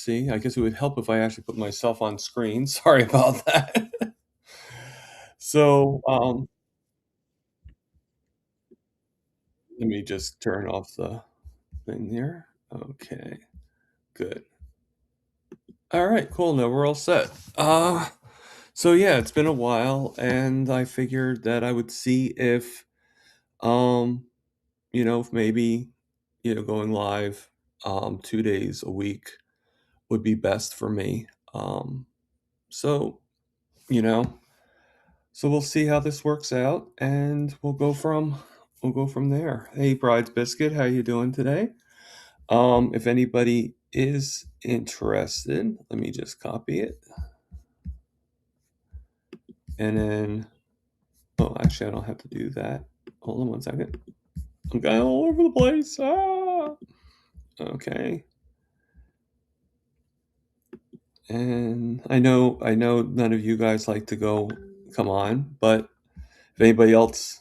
see. I guess it would help if I actually put myself on screen. Sorry about that. So, let me just turn off the thing here. Okay, good. All right, cool. Now we're all set. So yeah, it's been a while, and I figured that I would see if, um, if maybe, going live, 2 days a week would be best for me. So, you know, so we'll see how this works out, and we'll go from there. Hey, Bride's Biscuit, how you doing today? If anybody is interested, let me just copy it, and then, oh, actually, I don't have to do that. Hold on one second. I'm going all over the place. Okay. And I know none of you guys like to come on, but if anybody else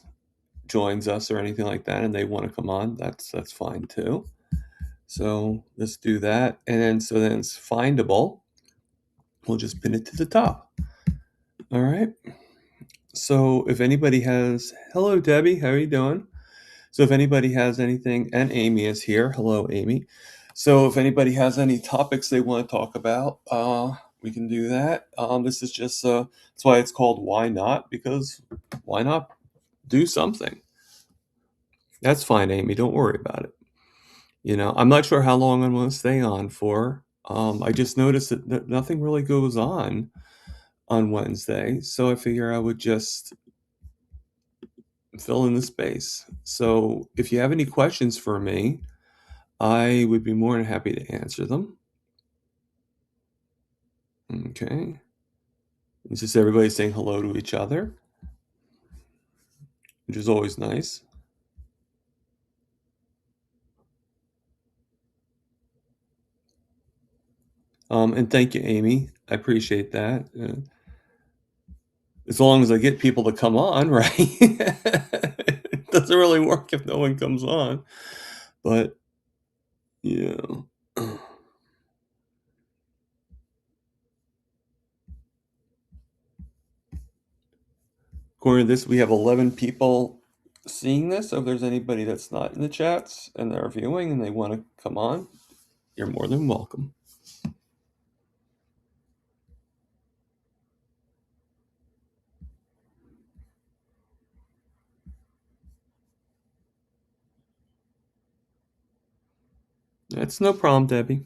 joins us or anything like that and they want to come on, that's fine too. So let's do that. And then it's findable. We'll just pin it to the top. All right. So if anybody has, hello Debbie, how are you doing? So if anybody has anything, and Amy is here. Hello, Amy. So if anybody has any topics they want to talk about, we can do that. This is just that's why it's called Why Not, because why not do something? That's fine, Amy. Don't worry about it. I'm not sure how long I'm going to stay on for. I just noticed that nothing really goes on Wednesday, so I figure I would just fill in the space. So if you have any questions for me, I would be more than happy to answer them. Okay. It's just everybody saying hello to each other, which is always nice. And thank you, Amy. I appreciate that. As long as I get people to come on, right? It doesn't really work if no one comes on. But, yeah. According to this, we have 11 people seeing this. So if there's anybody that's not in the chats and they're viewing and they want to come on, you're more than welcome. That's no problem, Debbie.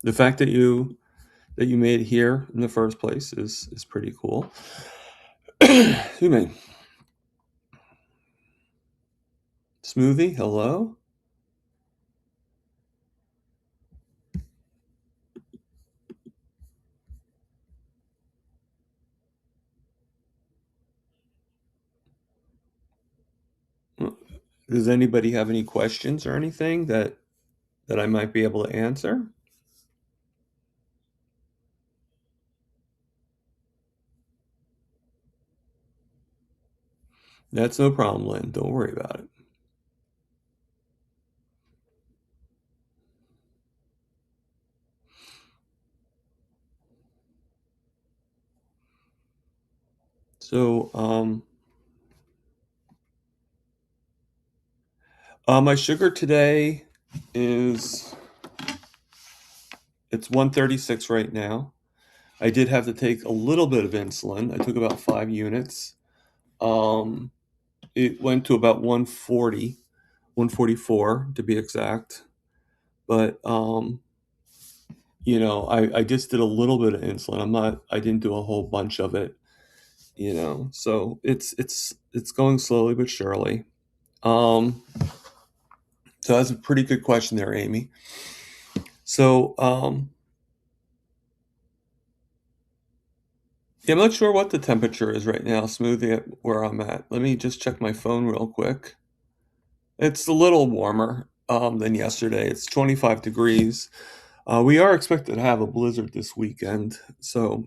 The fact that you made it here in the first place is pretty cool. Excuse me. Smoothie, hello. Does anybody have any questions or anything that I might be able to answer? That's no problem, Lynn. Don't worry about it. So, my sugar today is it's 136 right now. I did have to take a little bit of insulin. I took about 5 units. Um, it went to about 140, 144 to be exact. But I just did a little bit of insulin. I didn't do a whole bunch of it, so it's going slowly but surely. Um, so that's a pretty good question there, Amy. So, yeah, I'm not sure what the temperature is right now, Smoothie, at where I'm at. Let me just check my phone real quick. It's a little warmer than yesterday. It's 25 degrees. We are expected to have a blizzard this weekend, so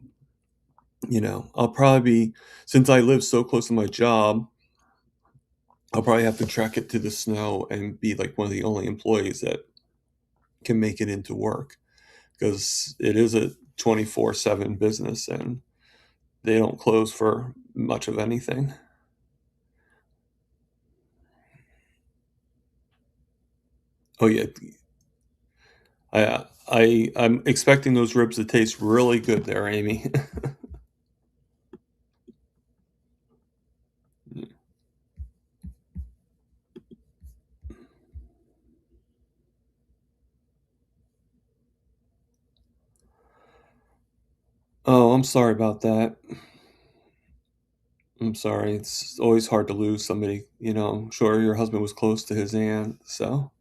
I'll probably be, since I live so close to my job, I'll probably have to trek it to the snow and be like one of the only employees that can make it into work because it is a 24/7 business and they don't close for much of anything. Oh yeah, I'm expecting those ribs to taste really good there, Amy. Oh, I'm sorry about that. I'm sorry. It's always hard to lose somebody, I'm sure your husband was close to his aunt, so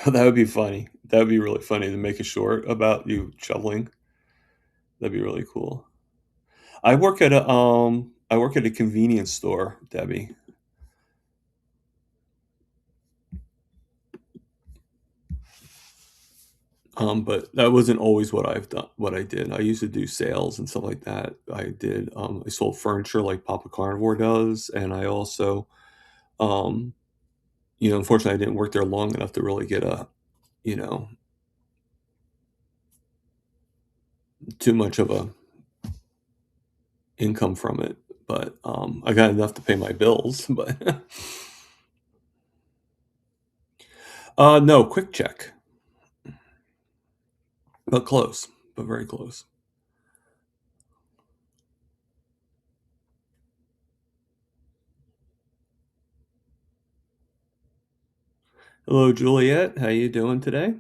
that would be funny. That would be really funny to make a short about you shoveling. That'd be really cool. I work at a convenience store, Debbie. But that wasn't always what I did. I used to do sales and stuff like that. I sold furniture like Papa Carnivore does, and I also, um, unfortunately, I didn't work there long enough to really get you know, too much of a income from it. But I got enough to pay my bills. But no, quick check, but close, but very close. Hello, Juliet. How you doing today?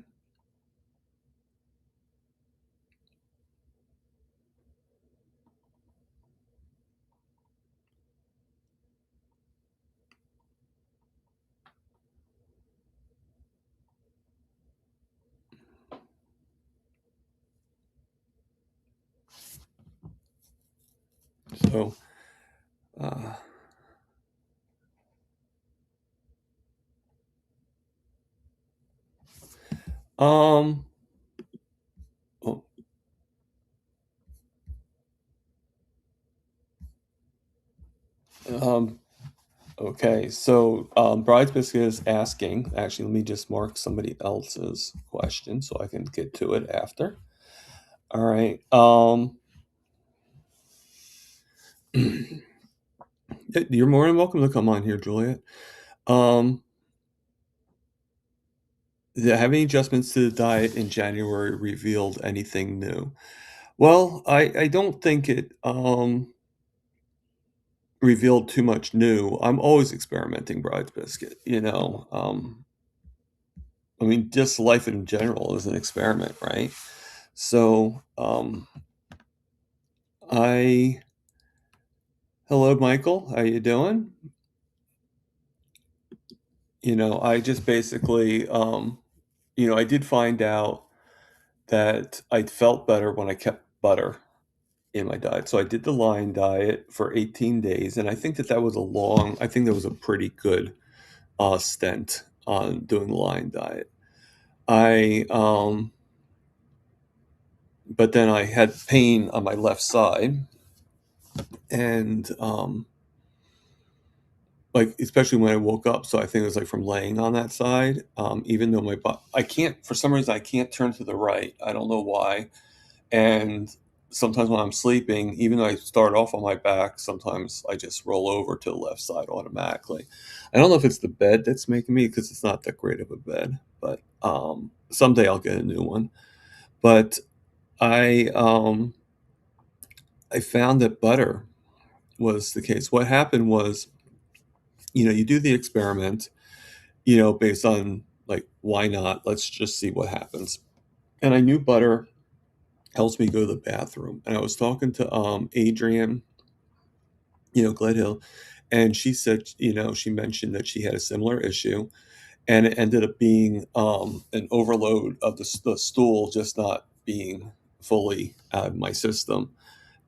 So, uh, um, oh, um, okay. So, Bride's Biscuit is asking. Actually, let me just mark somebody else's question so I can get to it after. All right. You're more than welcome to come on here, Juliet. Um, have any adjustments to the diet in January revealed anything new? Well, I don't think it revealed too much new. I'm always experimenting, Bride's Biscuit. I mean, just life in general is an experiment, right? So, I hello, Michael. How you doing? I just basically, I did find out that I felt better when I kept butter in my diet. So I did the line diet for 18 days, and I think that was a pretty good stint on doing the line diet. I, but then I had pain on my left side, and like especially when I woke up. So I think it was like from laying on that side. Even though I can't for some reason I can't turn to the right. I don't know why. And sometimes when I'm sleeping, even though I start off on my back, sometimes I just roll over to the left side automatically. I don't know if it's the bed that's making me because it's not that great of a bed, but someday I'll get a new one. But I um, I found that butter was the case. What happened was, you do the experiment, based on like why not? Let's just see what happens. And I knew butter helps me go to the bathroom. And I was talking to Adrian, Gledhill, and she said, she mentioned that she had a similar issue, and it ended up being an overload of the stool just not being fully out of my system.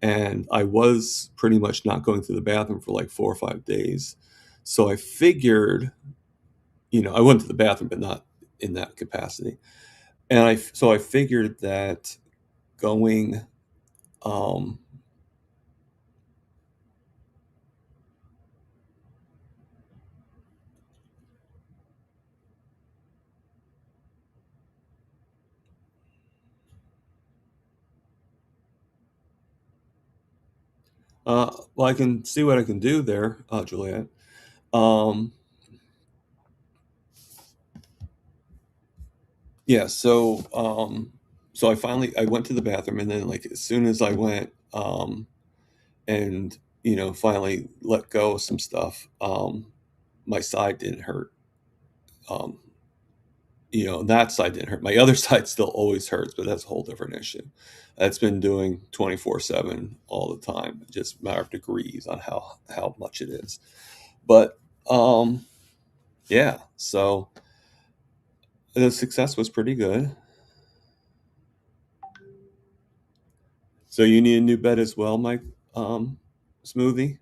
And I was pretty much not going to the bathroom for like 4 or 5 days. So I figured, I went to the bathroom, but not in that capacity. and I figured that going, um, well, I can see what I can do there, Juliet. Um, yeah, so I went to the bathroom, and then like as soon as I went, and finally let go of some stuff, my side didn't hurt. Um, that side didn't hurt. My other side still always hurts, but that's a whole different issue. That's been doing 24/7 all the time. Just a matter of degrees on how much it is. But um, yeah, so the success was pretty good. So you need a new bed as well, Mike. Smoothie.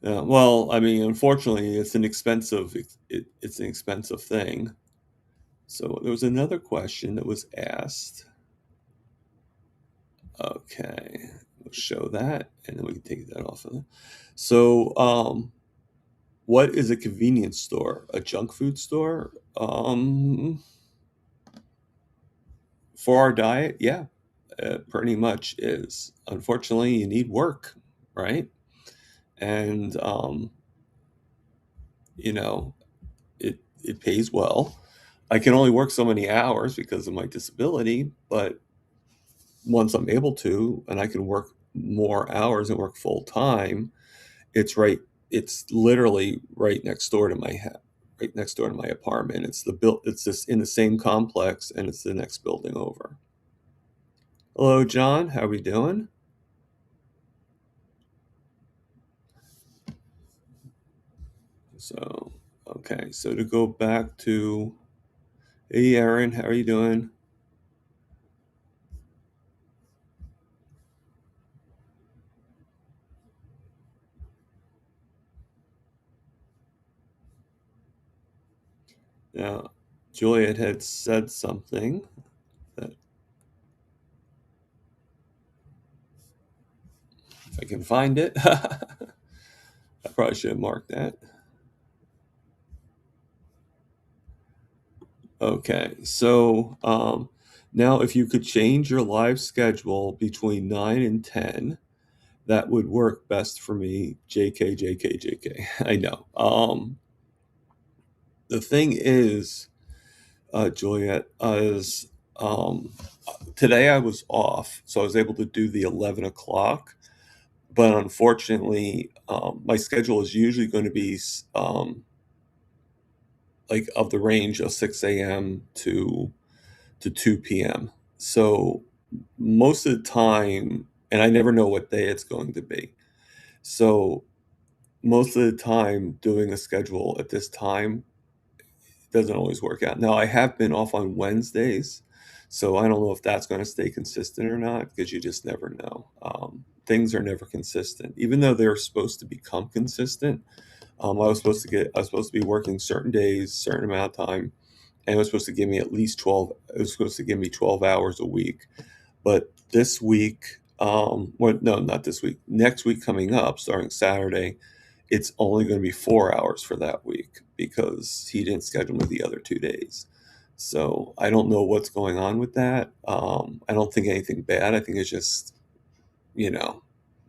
Well, I mean, unfortunately, it's an expensive thing. So there was another question that was asked. Okay, we'll show that, and then we can take that off of it. So, what is a convenience store? A junk food store? For our diet, yeah, it pretty much is. Unfortunately, you need work, right? And you know, it pays well. I can only work so many hours because of my disability, but once I'm able to, and I can work more hours and work full time, it's right. It's literally right next door to right next door to my apartment. It's just in the same complex, and it's the next building over. Hello, John. How we doing? So, okay. So to go back to, hey, Aaron, how are you doing? Now, Juliet had said something that if I can find it, I probably should have marked that. Okay, so now if you could change your live schedule between 9 and 10, that would work best for me. JK, JK, JK. I know. The thing is, Juliet, is today I was off, so I was able to do the 11 o'clock. But unfortunately, my schedule is usually going to be like of the range of 6 a.m. to 2 p.m. So most of the time, and I never know what day it's going to be. So most of the time, doing a schedule at this time doesn't always work out. Now, I have been off on Wednesdays, so I don't know if that's going to stay consistent or not because you just never know. Things are never consistent, even though they're supposed to become consistent. I was supposed to be working certain days, certain amount of time, and it was supposed to give me at least 12. It was supposed to give me 12 hours a week. But this week, well, no, not this week. Next week coming up, starting Saturday, it's only going to be 4 hours for that week because he didn't schedule me the other 2 days. So I don't know what's going on with that. I don't think anything bad. I think it's just, you know,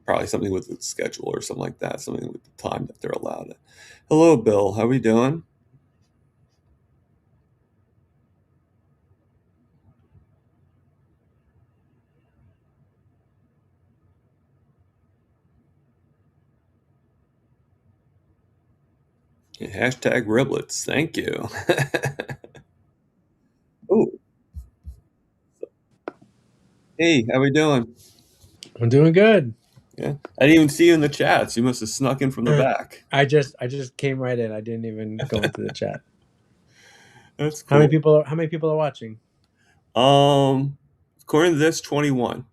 probably something with the schedule or something like that, something with the time that they're allowed. Hello, Bill. How we doing? Yeah, hashtag riblets. Thank you. Oh, hey, how we doing? I'm doing good. Yeah, I didn't even see you in the chats. You must have snuck in from the back. I just came right in. I didn't even go into the chat. That's How many cool. people are watching? Um, According to this, 21.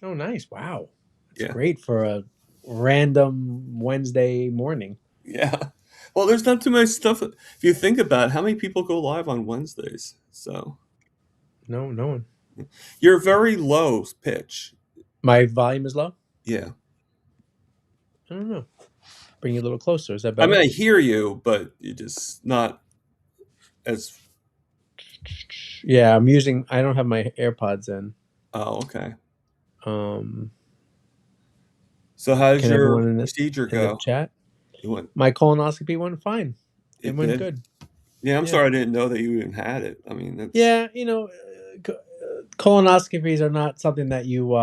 Oh, nice. Wow. That's Yeah, great for a random Wednesday morning. yeah. Well, there's not too much stuff. If you think about it, how many people go live on Wednesdays? So No, no one. you're very low pitch. My volume is low. Yeah. I don't know. Bring you a little closer. Is that I mean, better? I hear you, but you just not as. Yeah, I'm using. I don't have my AirPods in. Oh, okay. Um, So how did can your everyone procedure in the go? chat? You went. My colonoscopy went fine. It It went did. good. Yeah, I'm Yeah. sorry I didn't know that you even had it. I mean, that's Yeah, colonoscopies are not something that you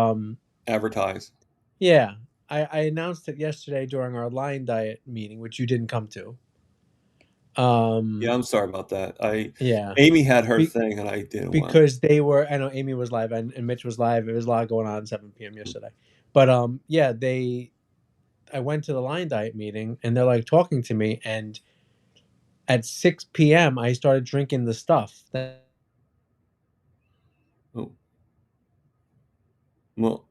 advertised. yeah. I announced it yesterday during our Lion Diet meeting, which you didn't come to. Yeah, Um I'm sorry about that. yeah. Amy had her Be- thing, and I didn't want. because they were, I know Amy was live and Mitch was live. There was a lot going on at 7 p.m. yesterday. But yeah, I went to the Lion Diet meeting and they're like talking to me, and at 6 p.m. I started drinking the stuff. Oh, well,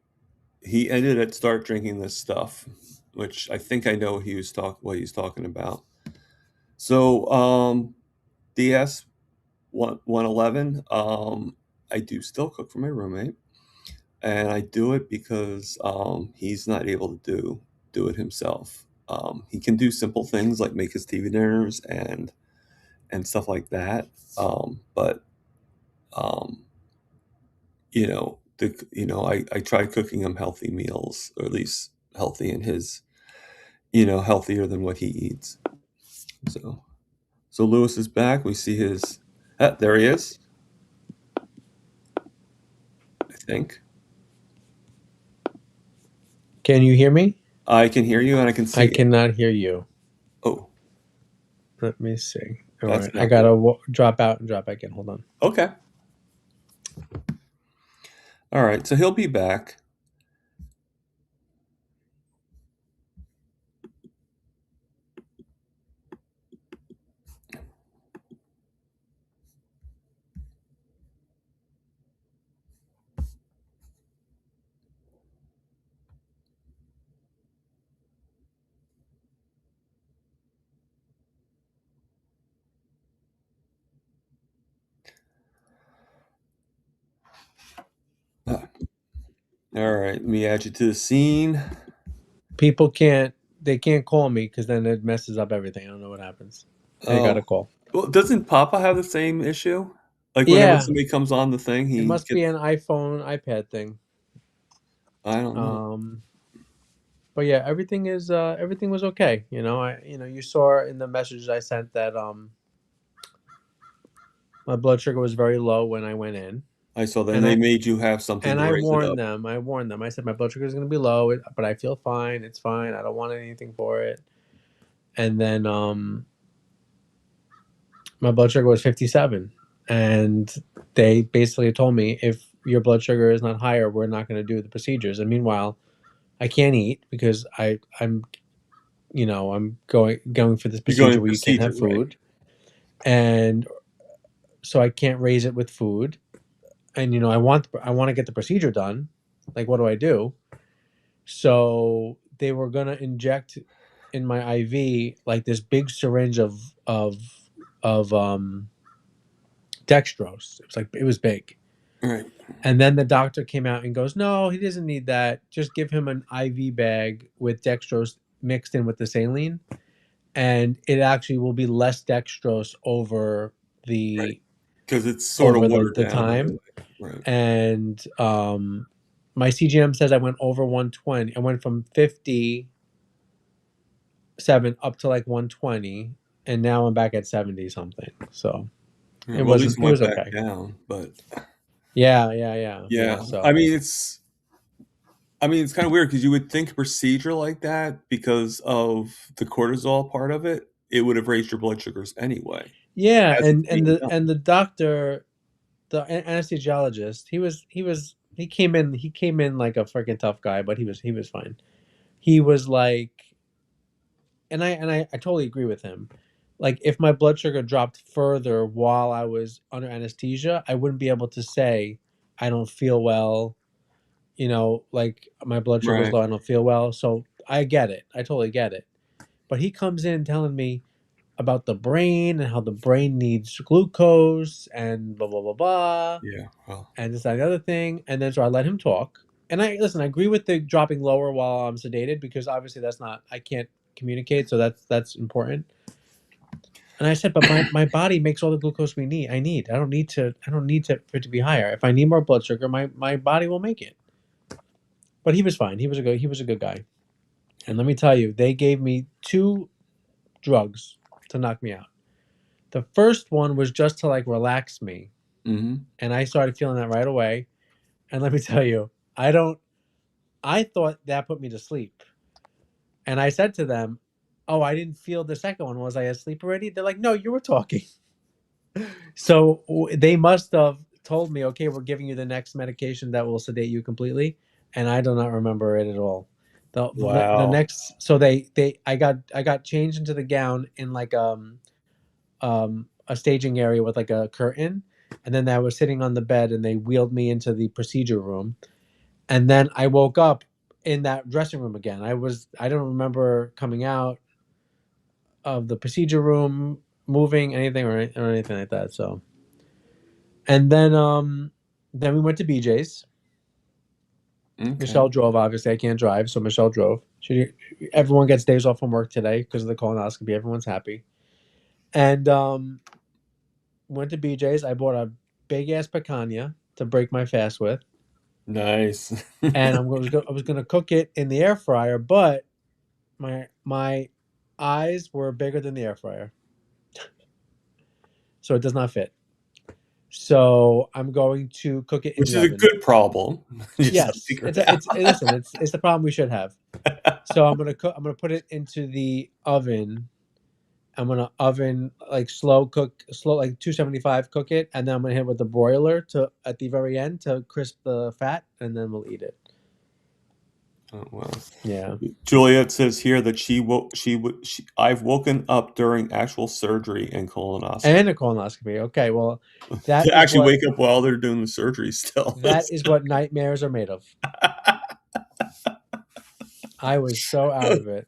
he ended at start drinking this stuff, which I think I know what he's talking about. So, DS 111. I do still cook for my roommate, and I do it because he's not able to do it himself. He can do simple things like make his TV dinners and stuff like that. But um, I try cooking him healthy meals, or at least healthy in his, healthier than what he eats. So, so Lewis is back. We see his. There he is. I think Can you hear me? I can hear you and I can I see you. cannot hear you. Oh, Let me see. All that's right, I not good. gotta drop out and drop back in. Hold on. Okay. All right. So he'll be back. Ah, all right. Let me add you to the scene. People can't. They can't call me because then it messes up everything. I don't know what happens. I got Oh, a call. well, doesn't Papa have the same issue? Like whenever Yeah, somebody comes on the thing, it he must be gets. an iPhone, iPad thing. I don't know. Um, but yeah, everything was okay. You saw in the message I sent that my blood sugar was very low when I went in, I saw that and they I made you have something and to I raise it warned up. them. I warned them. I said my blood sugar is going to be low, but I feel fine. It's fine. I don't want anything for it. And then my blood sugar was 57, and they basically told me if your blood sugar is not higher, we're not going to do the procedures. And meanwhile, I can't eat because I'm going for this You're going procedure where you can't procedure, have right? food, and so I can't raise it with food. And I want to get the procedure done. Like, what do I do? So they were gonna inject in my IV like this big syringe of dextrose. It was big. All right. And then the doctor came out and goes, "No, he doesn't need that. Just give him an IV bag with dextrose mixed in with the saline, and it actually will be less dextrose Right. the Because it's sort of over the watered the down time." anyway. Right. And my CGM says I went over 120. I went from 57 up to like 120, and now I'm back at 70 something. So All right. it Well, at least wasn't. it It went was back okay. down, but Yeah, yeah, yeah, yeah. yeah. I So mean, it's kind of weird because you would think a procedure like that, because of the cortisol part of it, it would have raised your blood sugars anyway yeah, as it's and being the done. and the doctor, the anesthesiologist, he came in like a freaking tough guy, but he was fine. He was like, and I totally agree with him. Like, if my blood sugar dropped further while I was under anesthesia, I wouldn't be able to say I don't feel well. Like, my blood sugar is Right. low, I don't feel well. So I get it. I totally get it. But he comes in telling me about the brain and how the brain needs glucose and blah blah blah blah Yeah. Well. and this that, and the other thing. And then so I let him talk. And I listen. I agree with the dropping lower while I'm sedated because obviously that's not I can't communicate, so that's important. And I said, but my body makes all the glucose we need. I need. I don't need to for it to be higher. If I need more blood sugar, my body will make it. But he was fine. He was a good guy. And let me tell you, they gave me two drugs to knock me out. The first one was just to like relax me, Mm-hmm. and I started feeling that right away. And let me tell you, I don't. I thought that put me to sleep, and I said to them, "Oh, I didn't feel the second one. Was I asleep already?" They're like, "No, you were talking." So they must have told me, "Okay, we're giving you the next medication that will sedate you completely," and I do not remember it at all. The Wow. next, so they I got changed into the gown in like a staging area with like a curtain, and then I was sitting on the bed, and they wheeled me into the procedure room, and then I woke up in that dressing room again. I don't remember coming out of the procedure room, moving anything or anything like that. So, and then we went to BJ's. Okay. Michelle drove. Obviously, I can't drive, so Michelle drove. Everyone gets days off from work today because of the colonoscopy. Everyone's happy, and went to BJ's. I bought a big ass picanha to break my fast with, Nice. and I was gonna cook it in the air fryer, but my eyes were bigger than the air fryer, so it does not fit. So I'm going to cook it in Which the is a oven. good problem. You just have to Yes, figure it out. listen, it's the problem we should have. So I'm gonna put it into the oven. I'm gonna oven like slow like 275 cook it, and then I'm gonna hit it with the broiler to at the very end to crisp the fat, and then we'll eat it. Oh, well. Yeah, Juliet says here that I've woken up during actual surgery and colonoscopy. and a colonoscopy. Okay, well, that To is actually what wake up while they're doing the surgery still. that is what nightmares are made of. I was so out of it.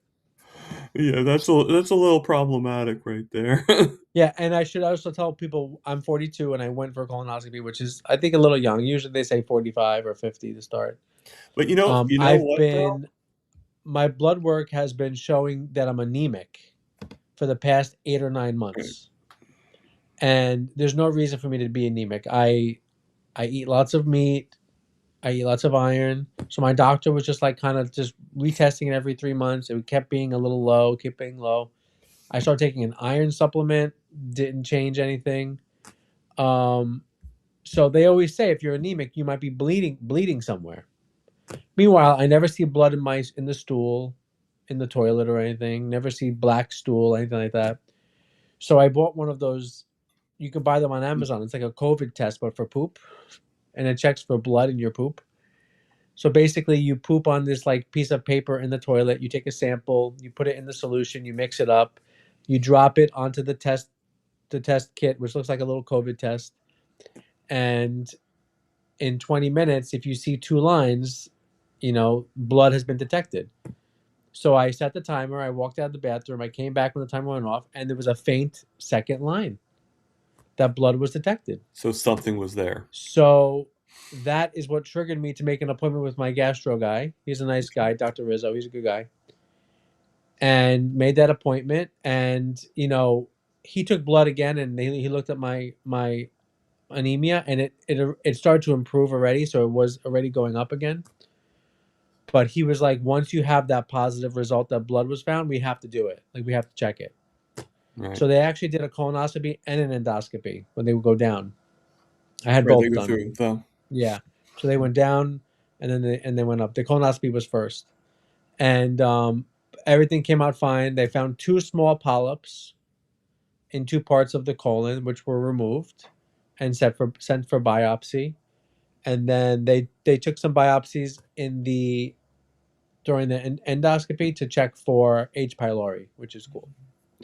Yeah, that's a little problematic right there. Yeah, and I should also tell people I'm 42 and I went for a colonoscopy, which is I think a little young. Usually they say 45 or 50 to start. But you know I've what though? been my blood work has been showing that I'm anemic for the past 8 or 9 months, and there's no reason for me to be anemic. I eat lots of meat. I eat lots of iron. So my doctor was just like kind of just retesting it every 3 months. It kept being a little low, kept being low. I started taking an iron supplement, didn't change anything. Um, so they always say if you're anemic, you might be bleeding somewhere. Meanwhile, I never see blood in the stool, in the toilet or anything. Never see black stool, anything like that. So I bought one of those. You can buy them on Amazon. It's like a COVID test, but for poop, and it checks for blood in your poop. So basically, you poop on this like piece of paper in the toilet. You take a sample, you put it in the solution, you mix it up, you drop it onto the test kit, which looks like a little COVID test, and in 20 minutes, if you see two lines, blood has been detected. So I set the timer. I walked out of the bathroom. I came back when the timer went off, and there was a faint second line that blood was detected. So something was there. So that is what triggered me to make an appointment with my gastro guy. He's a nice guy, Dr. Rizzo. He's a good guy. And made that appointment. And, he took blood again and he looked at my anemia and it started to improve already. So it was already going up again. But he was like, once you have that positive result that blood was found, we have to do it. Like we have to check it. Right. So they actually did a colonoscopy and an endoscopy when they would go down. I had Right, they both go done. through the Yeah. So they went down and then they went up. The colonoscopy was first. And everything came out fine. They found two small polyps in two parts of the colon, which were removed and sent for biopsy. And then they took some biopsies during the endoscopy to check for H. pylori, which is cool.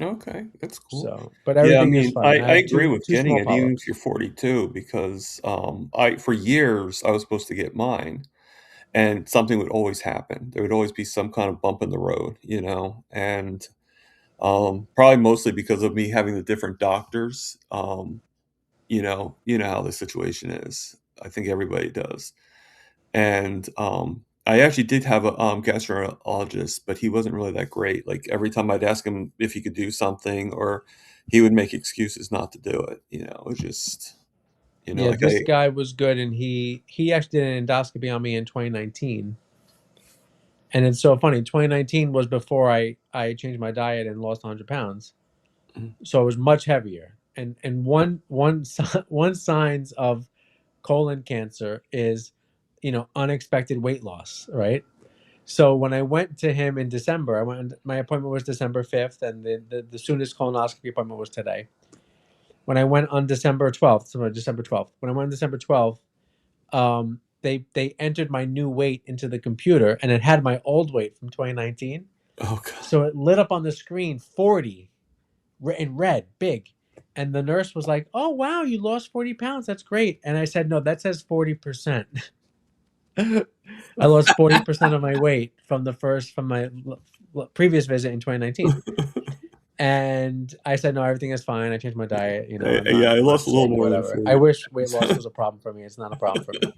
Okay, that's cool. So, but Yeah, I everything is mean, fine. I I have agree with two getting small it, even if polyps. you're 42, because I for years I was supposed to get mine, and something would always happen. There would always be some kind of bump in the road, and Probably mostly because of me having the different doctors. You know how the situation is. I think everybody does. And I actually did have a gastroenterologist, but he wasn't really that great. Like every time I'd ask him if he could do something, or he would make excuses not to do it. It was just, Yeah, like this guy was good, and he actually did an endoscopy on me in 2019. And it's so funny. 2019 was before I changed my diet and lost 100 pounds, so it was much heavier. And one signs of colon cancer is, unexpected weight loss, right? So when I went to him in December, my appointment was December 5th, and the soonest colonoscopy appointment was today. When I went on December 12th, so December 12th, when I went on December 12th, they entered my new weight into the computer, and it had my old weight from 2019. Oh god. So it lit up on the screen 40 in red, big. And the nurse was like, "Oh wow, you lost 40 pounds. That's great." And I said, "No, that says 40%." I lost 40% of my weight from my previous visit in 2019. And I said, "No, everything is fine. I changed my diet. Yeah, I I'm not lost a little sick, more than whatever." I 40. wish weight loss was a problem for me. It's not a problem for me.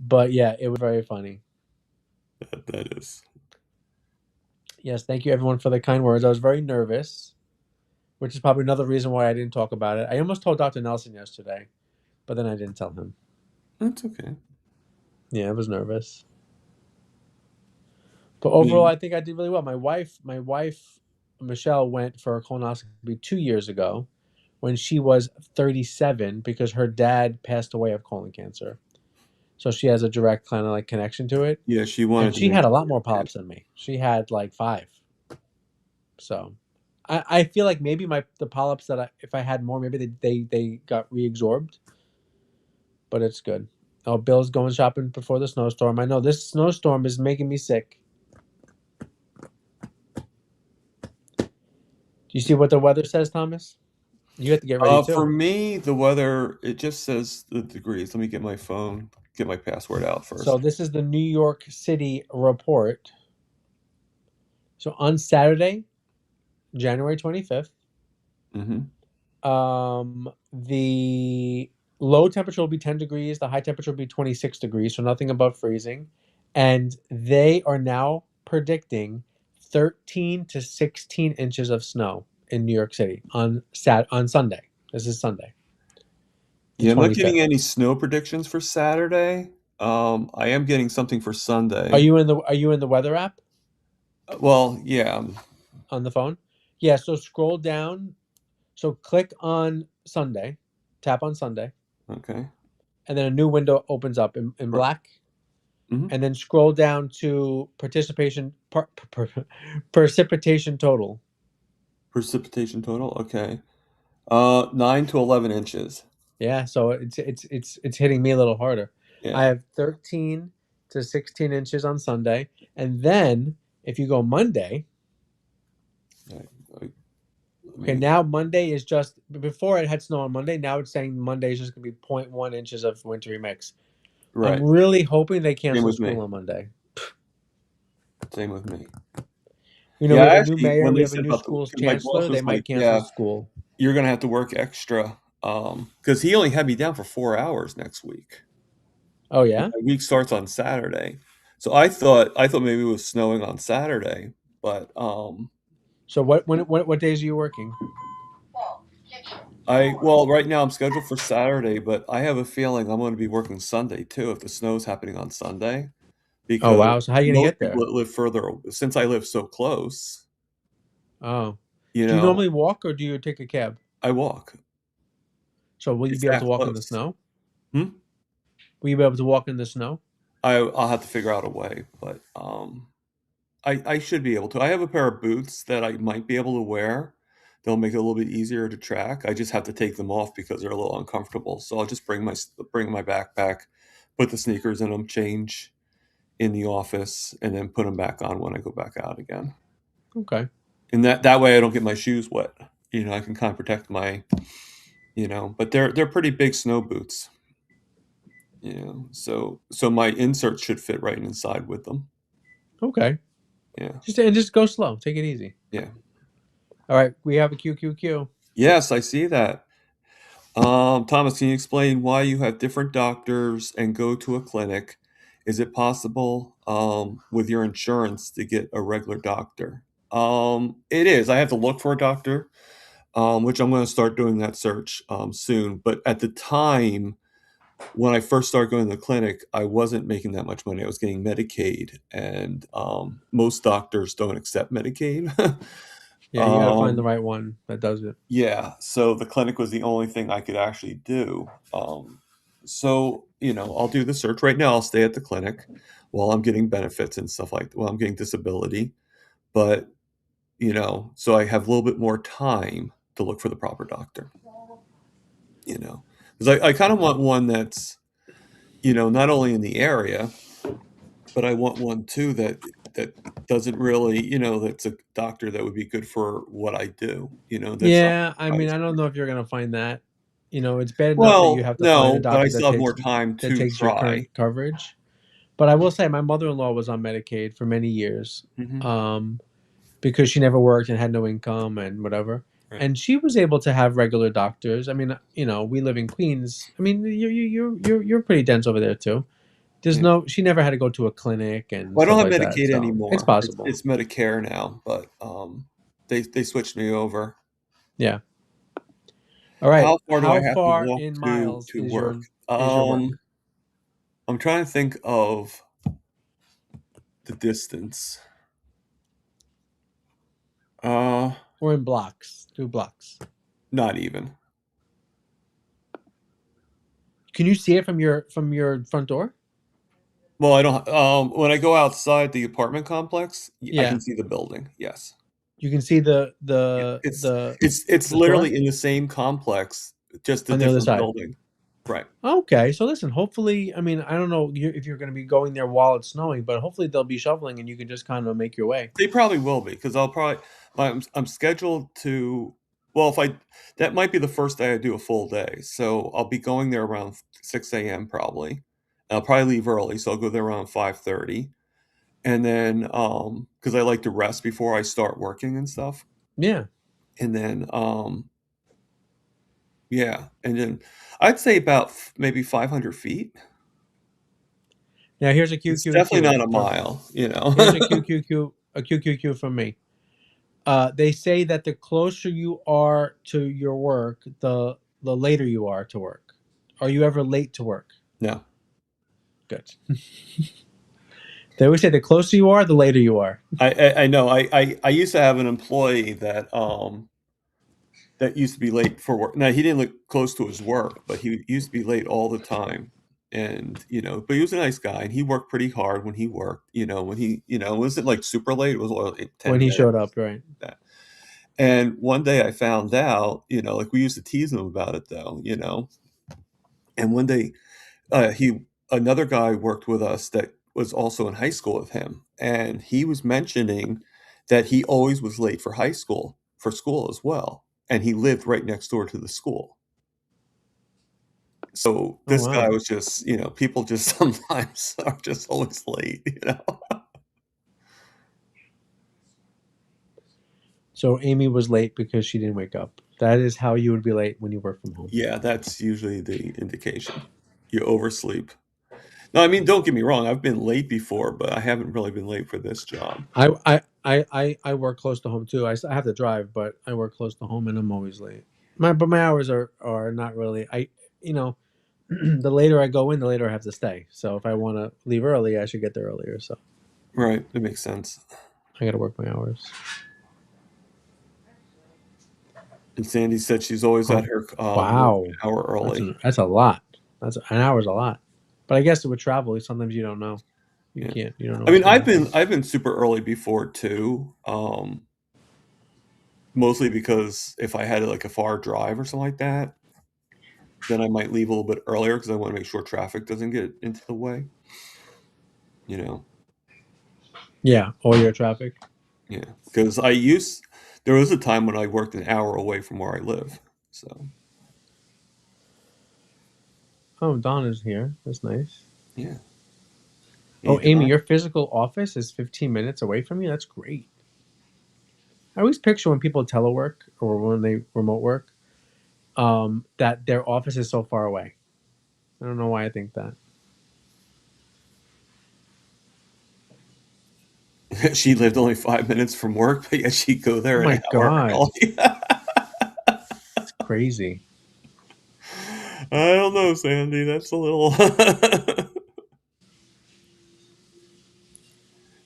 But yeah, it was very funny. That is. Yes, thank you everyone for the kind words. I was very nervous, which is probably another reason why I didn't talk about it. I almost told Dr. Nelson yesterday, but then I didn't tell him. That's okay. Yeah, I was nervous. But I overall, mean, I think I did really well. My wife, Michelle, went for a colonoscopy 2 years ago when she was 37 because her dad passed away of colon cancer. So she has a direct kind of like connection to it. yeah, she And wanted to she make had a lot sure. more Yeah. polyps than me. She had like five. So I feel like maybe the polyps if I had more, maybe they got reabsorbed, but it's good. Oh, Bill's going shopping before the snowstorm. I know this snowstorm is making me sick. Do you see what the weather says, Thomas? You have to get ready For too. me, the weather, it just says the degrees. Let me get my password out So first. this is the New York City report. So on Saturday, January 25th, Hmm. the low temperature will be 10 degrees, the high temperature will be 26 degrees, so nothing above freezing. And they are now predicting 13 to 16 inches of snow in New York City on Sunday. This is Sunday, the Yeah, I'm not getting 25th. any snow predictions for Saturday. I am getting something for Are Sunday. you in the weather app Well, yeah. on the phone? Yeah, so scroll down. So click on Sunday, tap on Sunday, Okay. and then a new window opens up in Right. black. Hmm. And then scroll down to precipitation total. Precipitation total. Okay. 9 to 11 inches. Yeah, so it's hitting me a little harder. I Yeah. have 13 to 16 inches on Sunday, and then if you go Monday, Right. Let okay, me. now Monday is just before it had snow on Monday. Now it's saying Monday is just gonna be zero point 0.1 inches of wintry mix. I'm Right. really hoping they Same cancel with me. school on Monday. Same with me. We Yeah, have a new actually, mayor, when we they have a said new about school's because my boss chancellor. They was like, might cancel "Yeah, school. you're gonna have to work extra," because he only had me down for 4 hours next week. Oh yeah. My week starts on Saturday, so I thought maybe it was snowing on Saturday, but So what days are you working? right now I'm scheduled for Saturday, but I have a feeling I'm going to be working Sunday too if the snow's happening on Sunday Oh because wow. So how are you gonna most get people there? that live further since I live so close, Oh. you Do you know, normally walk or do you take a cab? I walk. So will you It's be able to that walk in the close. snow? Hmm? Will you be able to walk in the snow? I'll have to figure out a way, but I should be able to. I have a pair of boots that I might be able to wear. They'll make it a little bit easier to track. I just have to take them off because they're a little uncomfortable. So I'll just bring my backpack, put the sneakers in them, change in the office, and then put them back on when I go back out again. Okay. And that way I don't get my shoes wet. I can kind of protect my, but they're pretty big snow boots. So my inserts should fit right inside with them. Okay. Yeah, Just go slow. Take it easy. yeah. All right, we have a QQQ. Yes, I see that. Thomas, can you explain why you have different doctors and go to a clinic? Is it possible with your insurance to get a regular doctor? It is. I have to look for a doctor, which I'm going to start doing that search soon. But at the time, when I first started going to the clinic, I wasn't making that much money. I was getting Medicaid, and most doctors don't accept Medicaid. Yeah, you got to find the um, right one that does it. yeah, so the clinic was the only thing I could actually do. So, I'll do the search right now. I'll stay at the clinic while I'm getting benefits and stuff like that, while I'm getting disability. But, so I have a little bit more time to look for the proper doctor, because I kind of want one that's, not only in the area, but I want one too that doesn't really, that's a doctor that would be good for what I do, that's not. Yeah, I mean, I don't know if you're gonna find that. It's bad enough that you Well, have to find a no, but I doctor still have more time that to takes your try. current coverage. But I will say, my mother-in-law was on Medicaid for many years, Mhm. um, because she never worked and had no income and whatever. Right. And she was able to have regular doctors. I mean, we live in Queens. I mean, you're pretty dense over there too. Yeah. She never had to go to a clinic and Well, I don't stuff have like that. Medicaid So it's anymore. It's possible. it's Medicare now, but, they switched me over. Yeah. All right. How far do I How have to far walk in to miles to is work? your work? I'm trying to think of the distance. Uh, Or in blocks? 2 blocks. Not even. Can you see it from your front door? Well, I don't when I go outside the apartment complex, I Yeah. can see the building, yes. You can see the Yeah, the it's the it's it's the store literally in the same complex, just a on the other different side. building. Right. Okay, so listen. Hopefully, I mean, I don't know if you're going to be going there while it's snowing, but hopefully they'll be shoveling and you can just kind of make your way. They probably will be because I'm scheduled to. Well, if I that might be the first day I do a full day, so I'll be going there around 6 a.m. probably. I'll probably leave early, so I'll go there around 5:30, and then because I like to rest before I start working and stuff, Yeah. and then yeah, and then I'd say about maybe 500 feet. Now here's a It's definitely QQQ not a from mile. here's a QQQ from me. They say that the closer you are to your work, the later you are to work. Are you ever late to work? No. Good. They always say the closer you are, the later you are. I know. I used to have an employee that used to be late for work. Now he didn't look close to his work, but he used to be late all the time. And but he was a nice guy, and he worked pretty hard when he worked. When he it wasn't like super late. It was like When 10 he showed minutes. up, right? That. And one day I found out, like we used to tease him about it though. And one day he another guy worked with us that was also in high school with him, and he was mentioning that he always was late for school as well, and he lived right next door to the school. So Oh this guy wow. was just, people just sometimes are just always late. So Amy was late because she didn't wake up. That is how you would be late when you work from home. Yeah, that's usually the indication. You oversleep. No, I mean, don't get me wrong. I've been late before, but I haven't really been late for this job. I work close to home too. I have to drive, but I work close to home and I'm always late. My hours are not really. You know the later I go in, the later I have to stay. So if I want to leave early, I should get there earlier. So Right, it makes sense. I got to work my hours. And Sandy said she's always at Oh, her work wow, an hour early. that's a lot. That's an hour's a lot. But I guess with travel, sometimes you don't know. You Yeah. can't. You don't know I what's mean, going to I've happen. been I've been super early before too. Mostly because if I had like a far drive or something like that, then I might leave a little bit earlier because I want to make sure traffic doesn't get into the way. You know, Yeah, or your traffic. yeah. Because there was a time when I worked an hour away from where I live. So Oh, Dawn is here. That's nice. yeah. Hey, Oh, Amy, Don. your physical office is 15 minutes away from you. That's great. I always picture when people telework or when they remote work, that their office is so far away. I don't know why I think that. She lived only 5 minutes from work, but yet she'd go Oh there an my hour god, early. it's crazy. I don't know, Sandy. That's a little.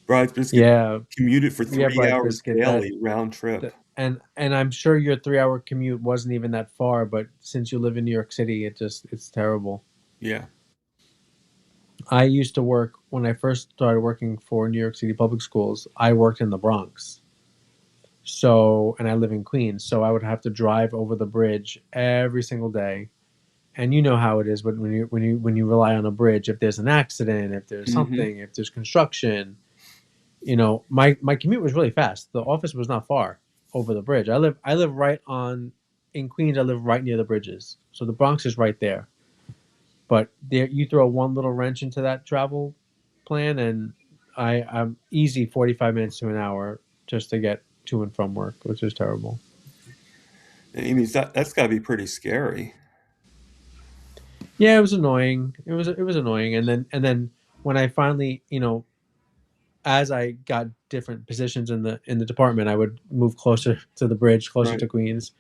Bride's Biscuit Yeah, commuted for yeah, three Bryce hours Biscuit. daily round trip. And I'm sure your 3 hour commute wasn't even that far, but since you live in New York City, it's terrible. Yeah. I used to work when I first started working for New York City Public Schools. I worked in the Bronx, so and I live in Queens, so I would have to drive over the bridge every single day. And you know how it is when you rely on a bridge. If there's an accident, if there's Hmm. something, if there's construction, my commute was really fast. The office was not far over the bridge. I live right on in Queens. I live right near the bridges, so the Bronx is right there. But there, you throw one little wrench into that travel plan, and I'm easy 45 minutes to an hour just to get to and from work, which is terrible. Amy, that's got to be pretty scary. Yeah, it was annoying. It was annoying, and then when I finally, as I got different positions in the department, I would move closer to the bridge, closer Right. to Queens.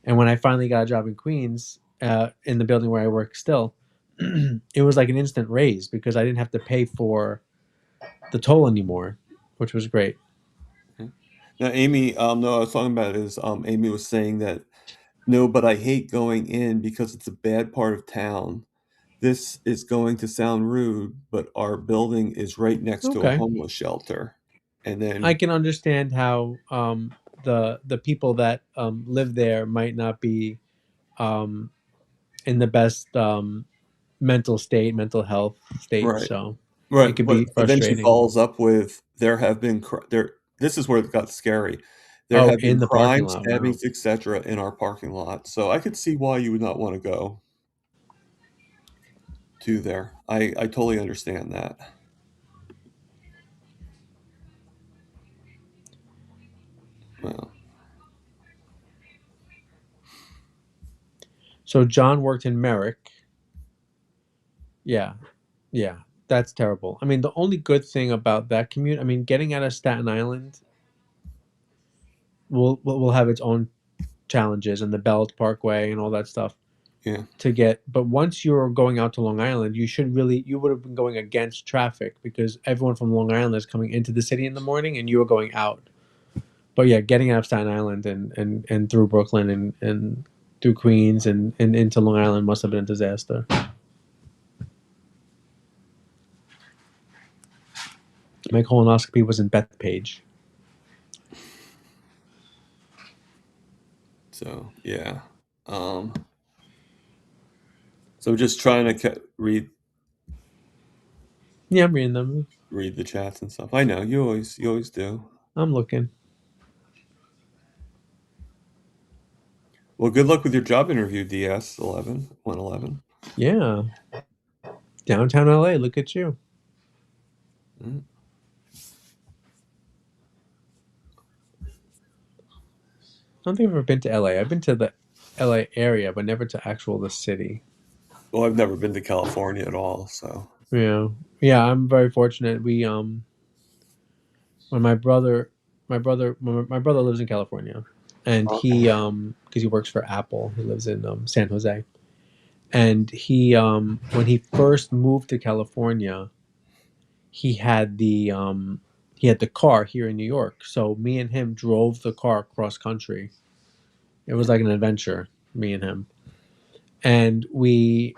And when I finally got a job in Queens, in the building where I work still, it was like an instant raise because I didn't have to pay for the toll anymore, which was great. Okay. Now, Amy, no, I was talking about is Amy was saying that no, but I hate going in because it's a bad part of town. This is going to sound rude, but our building is right next to a Okay, homeless shelter. And I then, can understand how the people that live there might not be um, in the best mental state, mental health state. right, So it right, could be but then she frustrating. follows up with, there have been, there, this is where it got scary. There Oh, have been in the parking crimes, lot. Wow. stabbings, etc. in our parking lot. So I could see why you would not want to go to there. I totally understand that. Well, So John worked in Merrick. Yeah, yeah, that's terrible. I mean, the only good thing about that commute, I mean, getting out of Staten Island will have its own challenges and the Belt Parkway and all that stuff yeah. to get. But once you're going out to Long Island, you would have been going against traffic because everyone from Long Island is coming into the city in the morning and you were going out. But yeah, getting out of Staten Island and through Brooklyn and through Queens and into Long Island must have been a disaster. My colonoscopy was in Bethpage. So yeah. Um, so just trying to Yeah, I'm reading them. read the chats and stuff. I know you always do. I'm looking. Well, good luck with your job interview, DS 11 111. Yeah, downtown LA. Look at you. Mm. I don't think I've ever been to LA. I've been to the LA area, but never to actual the city. Well, I've never been to California at all, so Yeah, yeah. I'm very fortunate. We when my brother lives in California, and okay. he because he works for Apple. He lives in San Jose, and he when he first moved to California, he had the car here in New York. So me and him drove the car cross country. It was like an adventure, me and him. And we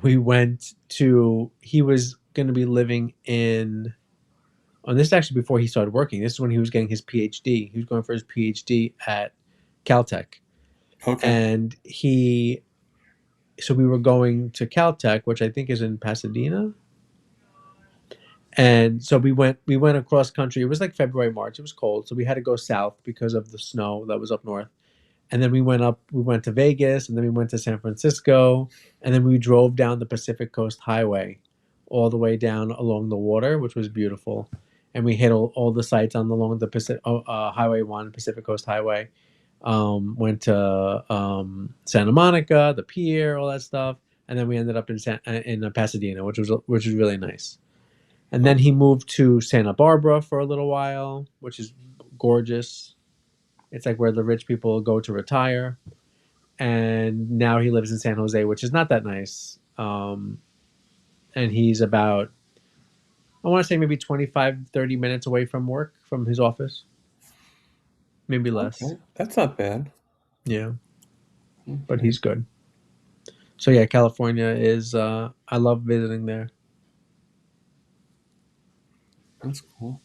went to he was going to be living in and this is actually before he started working. This is when he was getting his PhD. He was going for his PhD at Caltech. Okay. And so we were going to Caltech, which I think is in Pasadena. And so we went across country. It was like February, March. It was cold. So we had to go south because of the snow that was up north. And then we went to Vegas, and then we went to San Francisco, and then we drove down the Pacific Coast Highway all the way down along the water, which was beautiful. and we hit all the sites on along the Highway 1, Pacific Coast Highway. Went to Santa Monica, the pier, all that stuff, and then we ended up in Pasadena, which was really nice. And then he moved to Santa Barbara for a little while, which is gorgeous. It's like where the rich people go to retire. And now he lives in San Jose, which is not that nice. And he's about, I want to say maybe 25, 30 minutes away from work, from his office. Maybe less. Okay, that's not bad. Yeah, but Okay. he's good. So yeah, California is, I love visiting there. That's cool.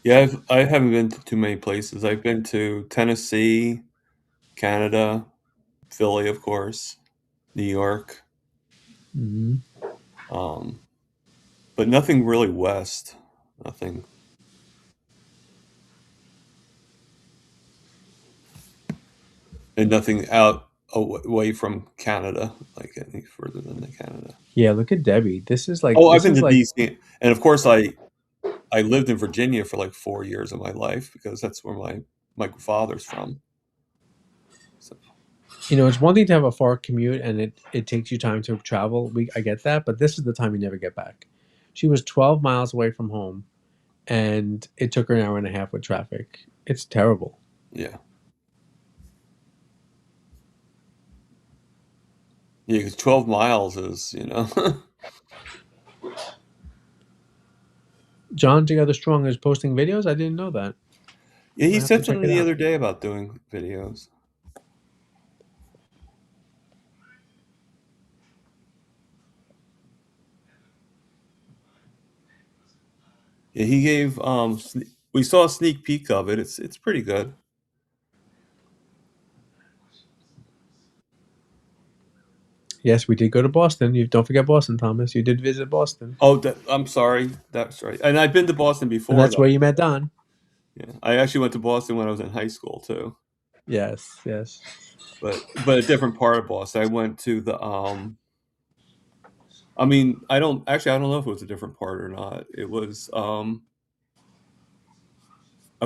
Yeah, I haven't been to too many places. I've been to Tennessee, Canada, Philly, of course, New York, Hmm. um, but nothing really west. Nothing, and nothing out away from Canada, like any further than the Canada. Yeah, look at Debbie. This is like Oh, I've this been is to like DC, and of course, I lived in Virginia for like 4 years of my life because that's where my father's from. So it's one thing to have a far commute and it takes you time to travel. I get that, but this is the time you never get back. She was 12 miles away from home, and it took her an hour and a half with traffic. It's terrible. yeah, yeah, because 12 miles is John Together Strong is posting videos. I didn't know that. Yeah, I he have to said check something it the out. other day about doing videos. Yeah, he gave we saw a sneak peek of it. It's pretty good. Yes, we did go to Boston. You don't forget Boston, Thomas. You did visit Boston, Oh, I'm sorry. That's right. And I've been to Boston and before that's though. where you met Don. Yeah. I actually went to Boston when I was in high school too. Yes, yes. But a different part of Boston. I went to the I mean, I don't know if it was a different part or not. It was I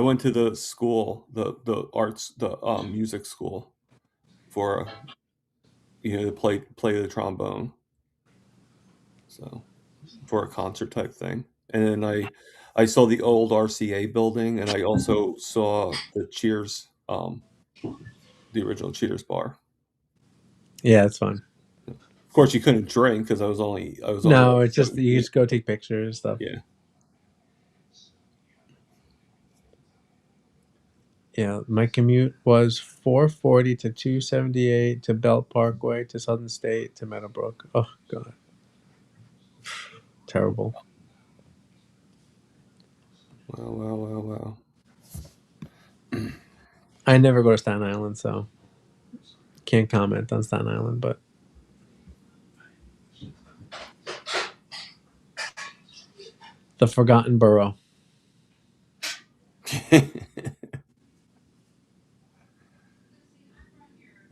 went to the school, the arts, the music school for to play the trombone. So for a concert type thing. And then I saw the old RCA building, and I also saw the Cheers, the original Cheers bar. Yeah, it's fun. Of course, you couldn't drink because I was only No, like it's just you 17. just go take pictures and stuff. Yeah. Yeah, my commute was 440 to 278 to Belt Parkway to Southern State to Meadowbrook. Oh god, terrible. Well, well, well, well. I never go to Staten Island, so can't comment on Staten Island. But the Forgotten Borough.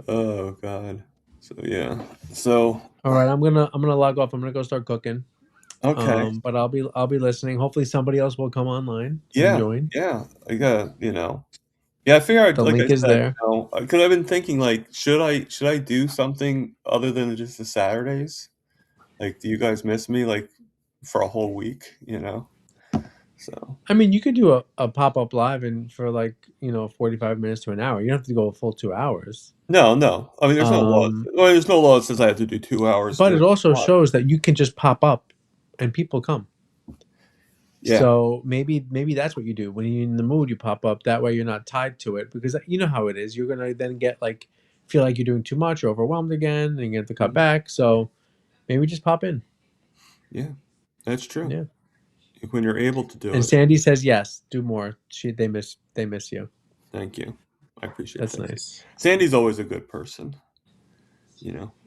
Oh God. So yeah. So All right, I'm gonna log off. I'm gonna go start cooking. okay. But I'll be listening. Hopefully, somebody else will come online and Yeah. join. Yeah. I got Yeah, I figure The like I link is said, there. because I've been thinking like, should I do something other than just the Saturdays? Like, do you guys miss me like for a whole week? So I mean, you could do a pop up live and for like 45 minutes to an hour. You don't have to go a full 2 hours. no, no. I mean, there's no law. Um, Well, there's no law that says I have to do 2 hours but it during also the month. shows that you can just pop up and people come. Yeah, So maybe that's what you do when you're in the mood. You pop up. That way you're not tied to it because you know how it is. You're gonna then get like feel like you're doing too much or overwhelmed again, and you have to cut mhm, back. So maybe just pop in. yeah, that's true. Yeah. When you're able to do And it, Sandy says yes. Do more. They miss you. thank you. I appreciate That's that. nice. Sandy's always a good person.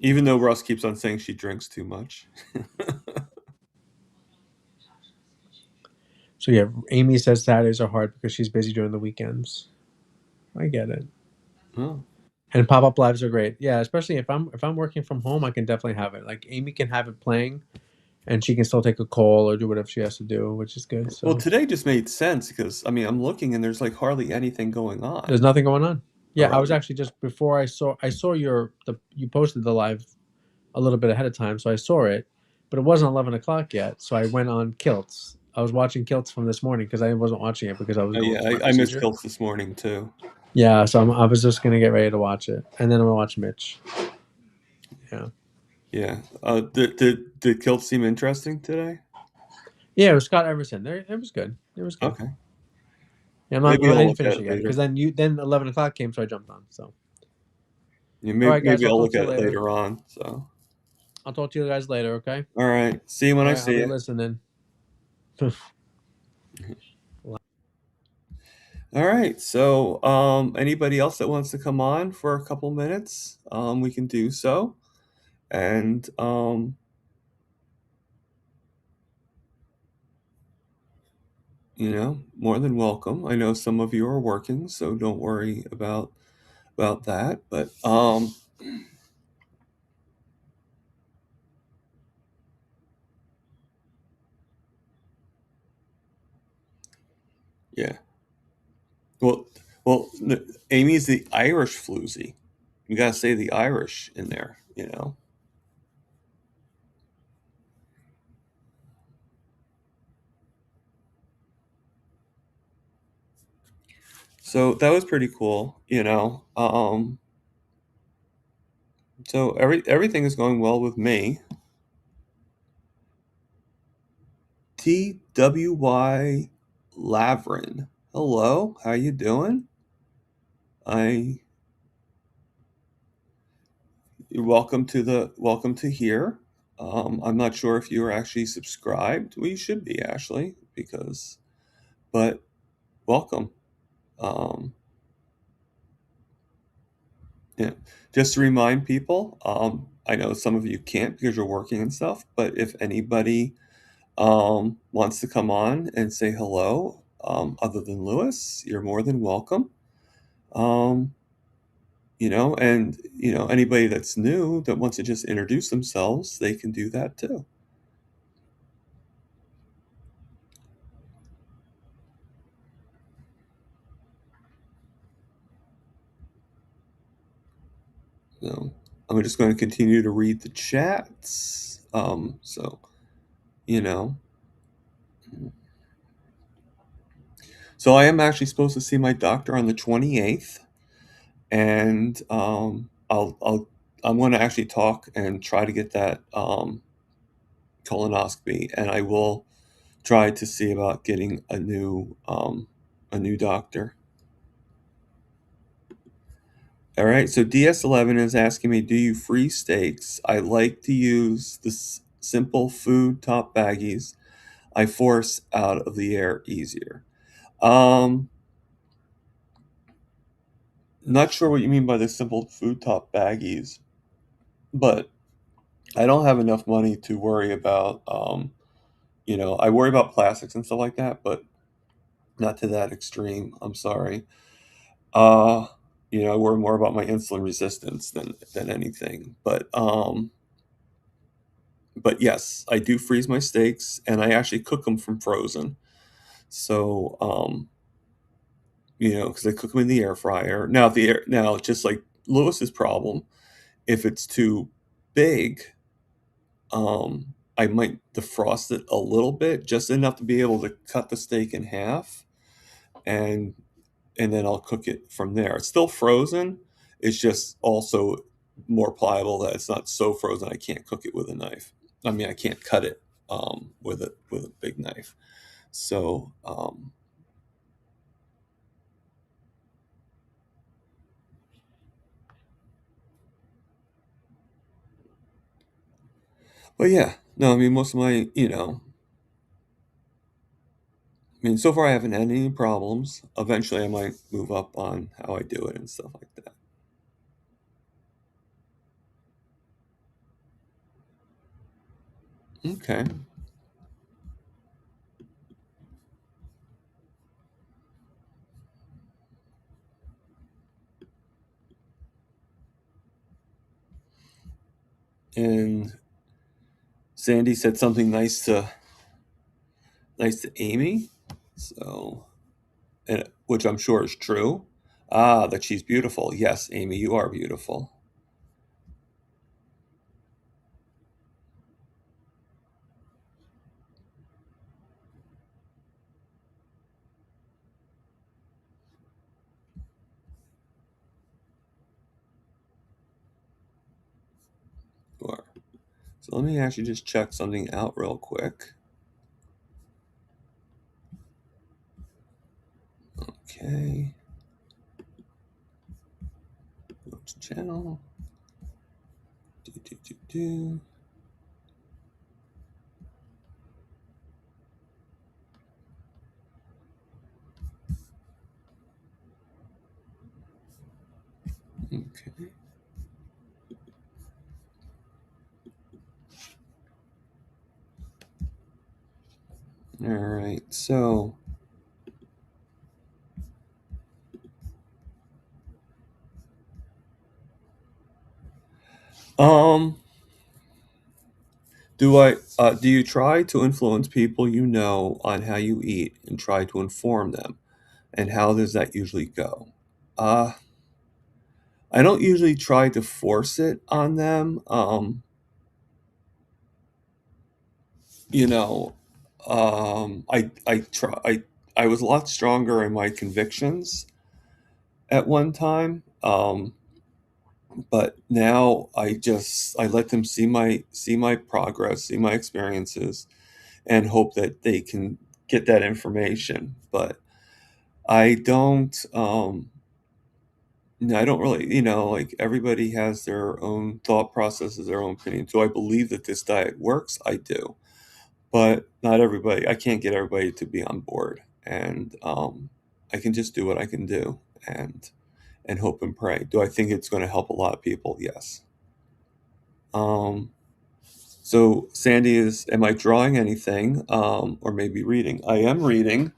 Even though Russ keeps on saying she drinks too much. So yeah, Amy says Saturdays are hard because she's busy during the weekends. I get it. Oh, And pop up lives are great. Yeah, especially if I'm working from home, I can definitely have it. Like Amy can have it playing and she can still take a call or do whatever she has to do, which is good. Well, So today just made sense because I mean I'm looking and there's like hardly anything going there's on nothing going on. Yeah, I was around. actually just before I saw you posted the live a little bit ahead of time, so I saw it, but it wasn't 11 o'clock yet. So I went on Kilts. I was watching Kilts from this morning because I wasn't watching it because I was Oh going yeah, through my I missed procedure. Kilts this morning too. Yeah, so I was just gonna get ready to watch it, and then I'm gonna watch Mitch. Yeah, Yeah. Did Kilts seem interesting today? yeah, it was Scott Everson. There, it was good. It was good. Okay. Yeah, Maybe I I'll didn't look at finish it it yet because later. then 11 o'clock came, so I jumped on. So Yeah, all maybe, right, guys, maybe I'll I'll talk look to you at it later. later on. So, I'll talk to you guys later. Okay. all right. See you when All I right, I'll see be you. listening. All right. So, anybody else that wants to come on for a couple minutes, we can do so. And more than welcome. I know some of you are working, so don't worry about that. But yeah. Well, Amy's the Irish floozy. You gotta say the Irish in there. So that was pretty cool. So everything is going well with me. TWY Lavrin. Hello, how you doing? I You're welcome to here. I'm not sure if you are actually subscribed. Well, you should be actually, but welcome. Um, yeah. Just to remind people, I know some of you can't because you're working and stuff, but if anybody wants to come on and say hello, other than Lewis, you're more than welcome. Um, and anybody that's new that wants to just introduce themselves, they can do that too. So I'm just going to continue to read the chats. You know, so I am actually supposed to see my doctor on the 28th, and I'm going to actually talk and try to get that colonoscopy, and I will try to see about getting a new doctor. All right, so DS11 is asking me, do you freeze steaks? I like to use the simple food top baggies. I force out of the air easier. Um, Not sure what you mean by the simple food top baggies, but I don't have enough money to worry about. I worry about plastics and stuff like that, but not to that extreme. I'm sorry. Uh, I worry more about my insulin resistance than anything. But yes, I do freeze my steaks, and I actually cook them from frozen. So because I cook them in the air fryer. Now, just like Lewis's problem, if it's too big, I might defrost it a little bit, just enough to be able to cut the steak in half, and then I'll cook it from there. It's still frozen. It's just also more pliable that it's not so frozen I can't cook it with a knife. I mean, I can't cut it with a big knife. So, but yeah, no, I mean, most of so far I haven't had any problems. Eventually, I might move up on how I do it and stuff like that. Okay. And Sandy said something nice to Amy, so which I'm sure is true. Ah, that she's beautiful. Yes, Amy, you are beautiful. You are. So let me actually just check something out real quick. Okay. Go to channel. Do. Okay. All right. So um do you try to influence people you know on how you eat and try to inform them? And how does that usually go? Uh I don't usually try to force it on them. You know, I was a lot stronger in my convictions at one time. But now I let them see my progress, see my experiences, and hope that they can get that information. But I don't no, I don't really, like everybody has their own thought processes, their own opinion. Do I believe that this diet works? I do. But not everybody, I can't get everybody to be on board. And I can just do what I can do and hope and pray. Do I think it's going to help a lot of people? Yes. Um, so Sandy am I drawing anything or maybe reading? I am reading.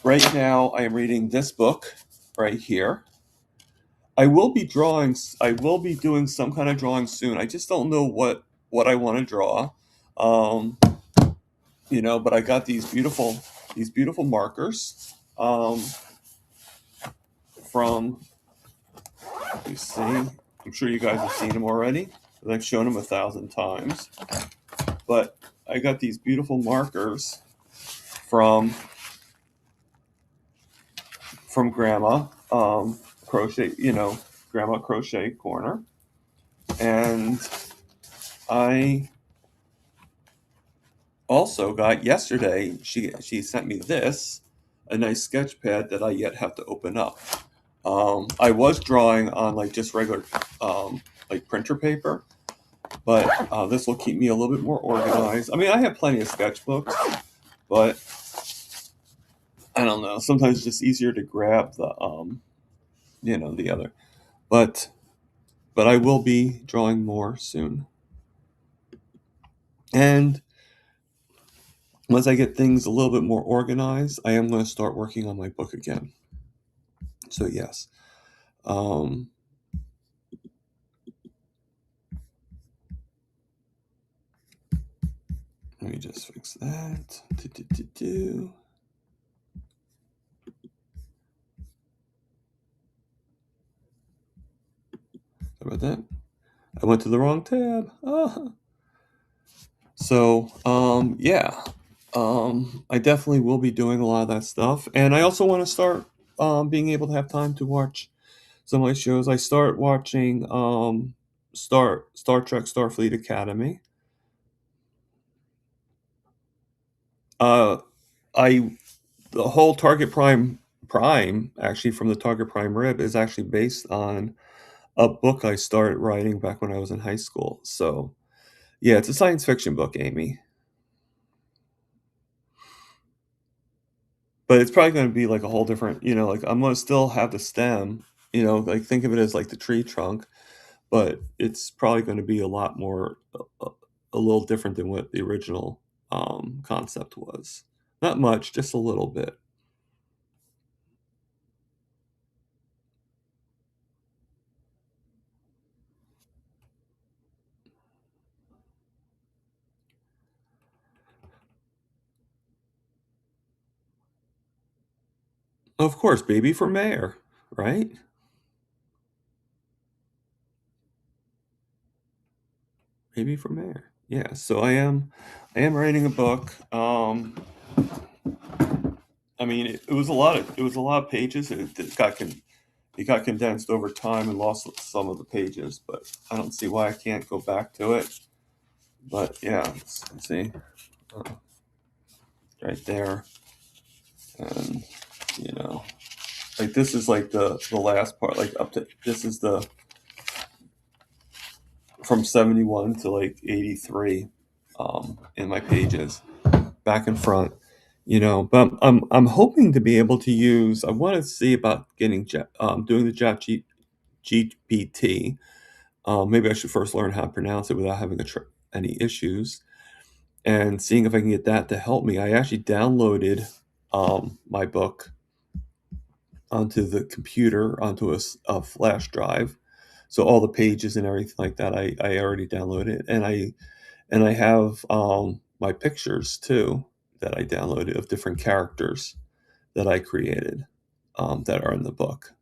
Right now, I am reading this book right here. I will be drawing. I will be doing some kind of drawing soon. I just don't know what I want to draw. Um, but I got these beautiful markers from. You see, I'm sure you guys have seen them already. I've shown them 1,000 times. But I got these beautiful markers from Grandma Crochet. Grandma Crochet Corner, and I also got yesterday. She sent me this, a nice sketch pad that I yet have to open up. I was drawing on like just regular like printer paper, but this will keep me a little bit more organized. I mean, I have plenty of sketchbooks, but I don't know. Sometimes it's just easier to grab the other. But I will be drawing more soon. And once I get things a little bit more organized, I am going to start working on my book again. So yes. Let me just fix that. How about that? I went to the wrong tab. So, yeah. I definitely will be doing a lot of that stuff. And I also want to start being able to have time to watch some of my shows. I start watching Star Trek Starfleet Academy. Uh, I the whole Target Prime actually from the Target Prime rib is actually based on a book I started writing back when I was in high school. So yeah, it's a science fiction book, Amy. But it's probably going to be like a whole different, like I'm going to still have the stem, like think of it as like the tree trunk, but it's probably going to be a lot more, a little different than what the original concept was. Not much, just a little bit. Of course, baby for mayor, right? Baby for mayor. Yeah, so I am writing a book. I mean, it was a lot of pages. It got condensed over time and lost some of the pages, but I don't see why I can't go back to it. But yeah, let's see, uh, right there, and you know, like this is like the last part, like up to this is the from 71 to like 83, in my pages, back and front. But I'm hoping to be able to use. I want to see about doing the GPT. Maybe I should first learn how to pronounce it without having any issues, and seeing if I can get that to help me. I actually downloaded my book onto the computer, onto a flash drive. So all the pages and everything like that, I already downloaded, and I have my pictures too that I downloaded of different characters that I created, that are in the book.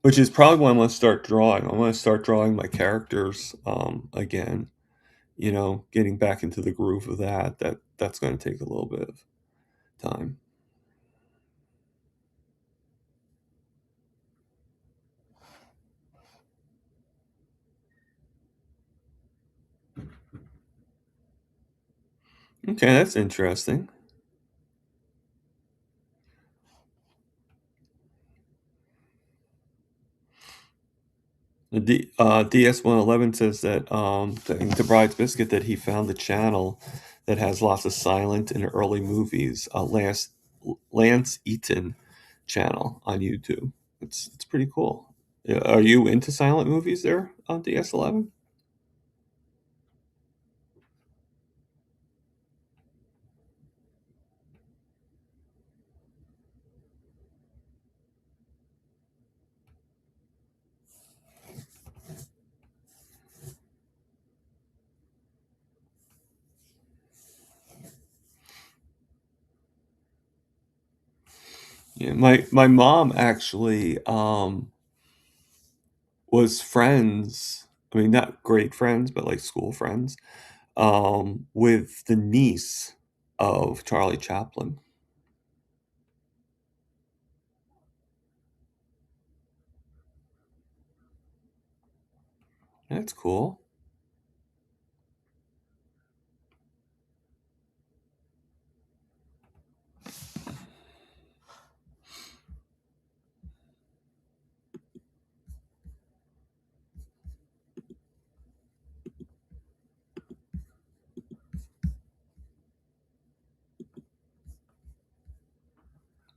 Which is probably what I'm going to start drawing. I'm going to start drawing my characters, again. Getting back into the groove of that. That's going to take a little bit of time. Okay, that's interesting. DS111 says that, the Bride's Biscuit, that he found the channel that has lots of silent and early movies. Lance Eaton channel on YouTube. It's pretty cool. Yeah, are you into silent movies there on DS11? Yeah, my mom actually, was friends. I mean, not great friends, but like school friends, with the niece of Charlie Chaplin. That's cool.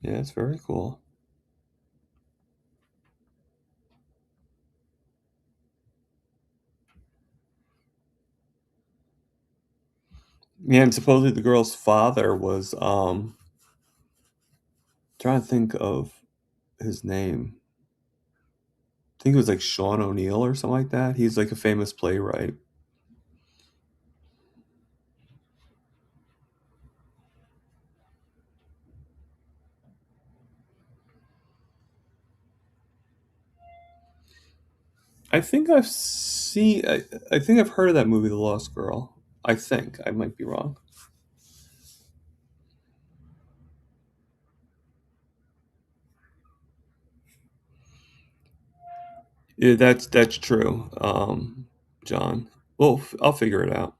Yeah, it's very cool. Yeah, and supposedly the girl's father was, trying to think of his name. I think it was like Sean O'Neill or something like that. He's like a famous playwright. I think I think I've heard of that movie, The Lost Girl. I think I might be wrong. Yeah, that's true, John. Well, I'll figure it out.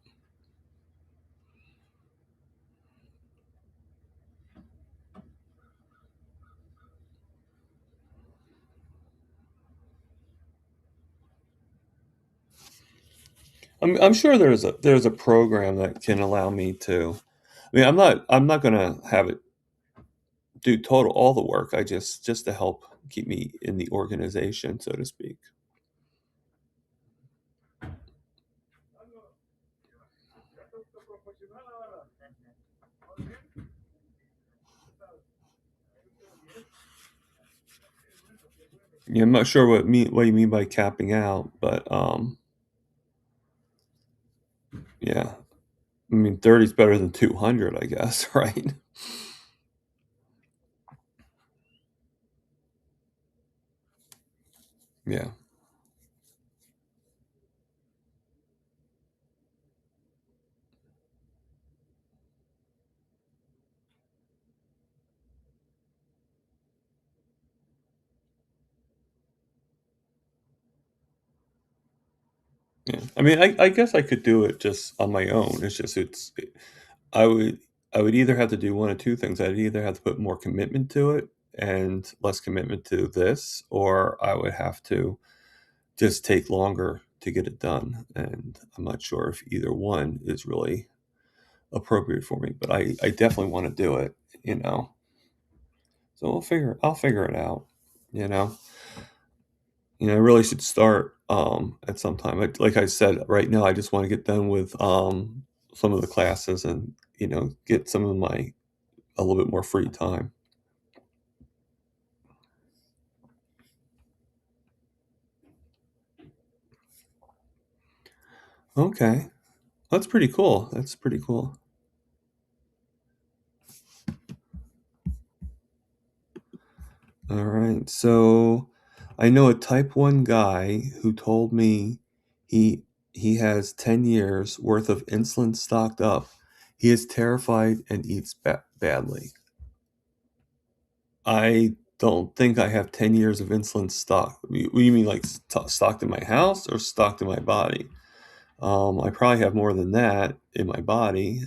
I'm sure there's a program that can allow me to. I mean, I'm not gonna have it do total all the work. I just to help keep me in the organization, so to speak. Yeah, I'm not sure what you mean by capping out, but Yeah. I mean, 30 is better than 200, I guess, right? Yeah. Yeah. I mean, I guess I could do it just on my own. It's just I would I would either have to do one of two things. I'd either have to put more commitment to it and less commitment to this, or I would have to just take longer to get it done. And I'm not sure if either one is really appropriate for me, but I definitely want to do it, you know. So I'll figure it out, you know. I really should start at some time. Like I said, right now I just want to get done with some of the classes and get some of my a little bit more free time. Okay. That's pretty cool. That's pretty cool. All right. So I know a type 1 guy who told me he he has 10 years worth of insulin stocked up. He is terrified and eats badly. I don't think I have 10 years of insulin stocked. What do you mean, like stocked in my house or stocked in my body? I probably have more than that in my body.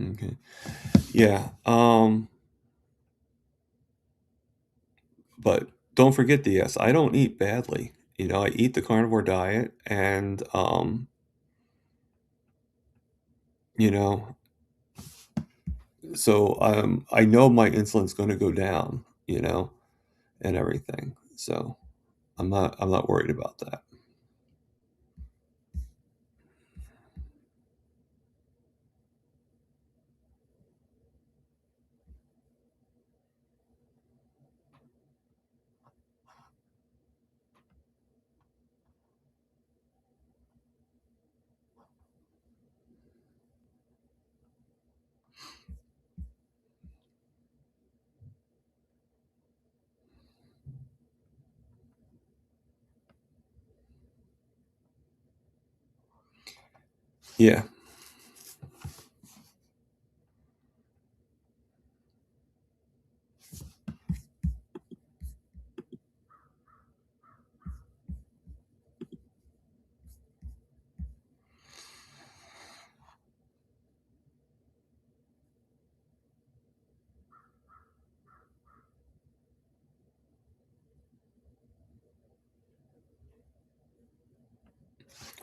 Okay. Yeah. But don't forget the yes, I don't eat badly. I eat the carnivore diet and you know, so I know my insulin's going to go down, and everything. So I'm not worried about that. Yeah.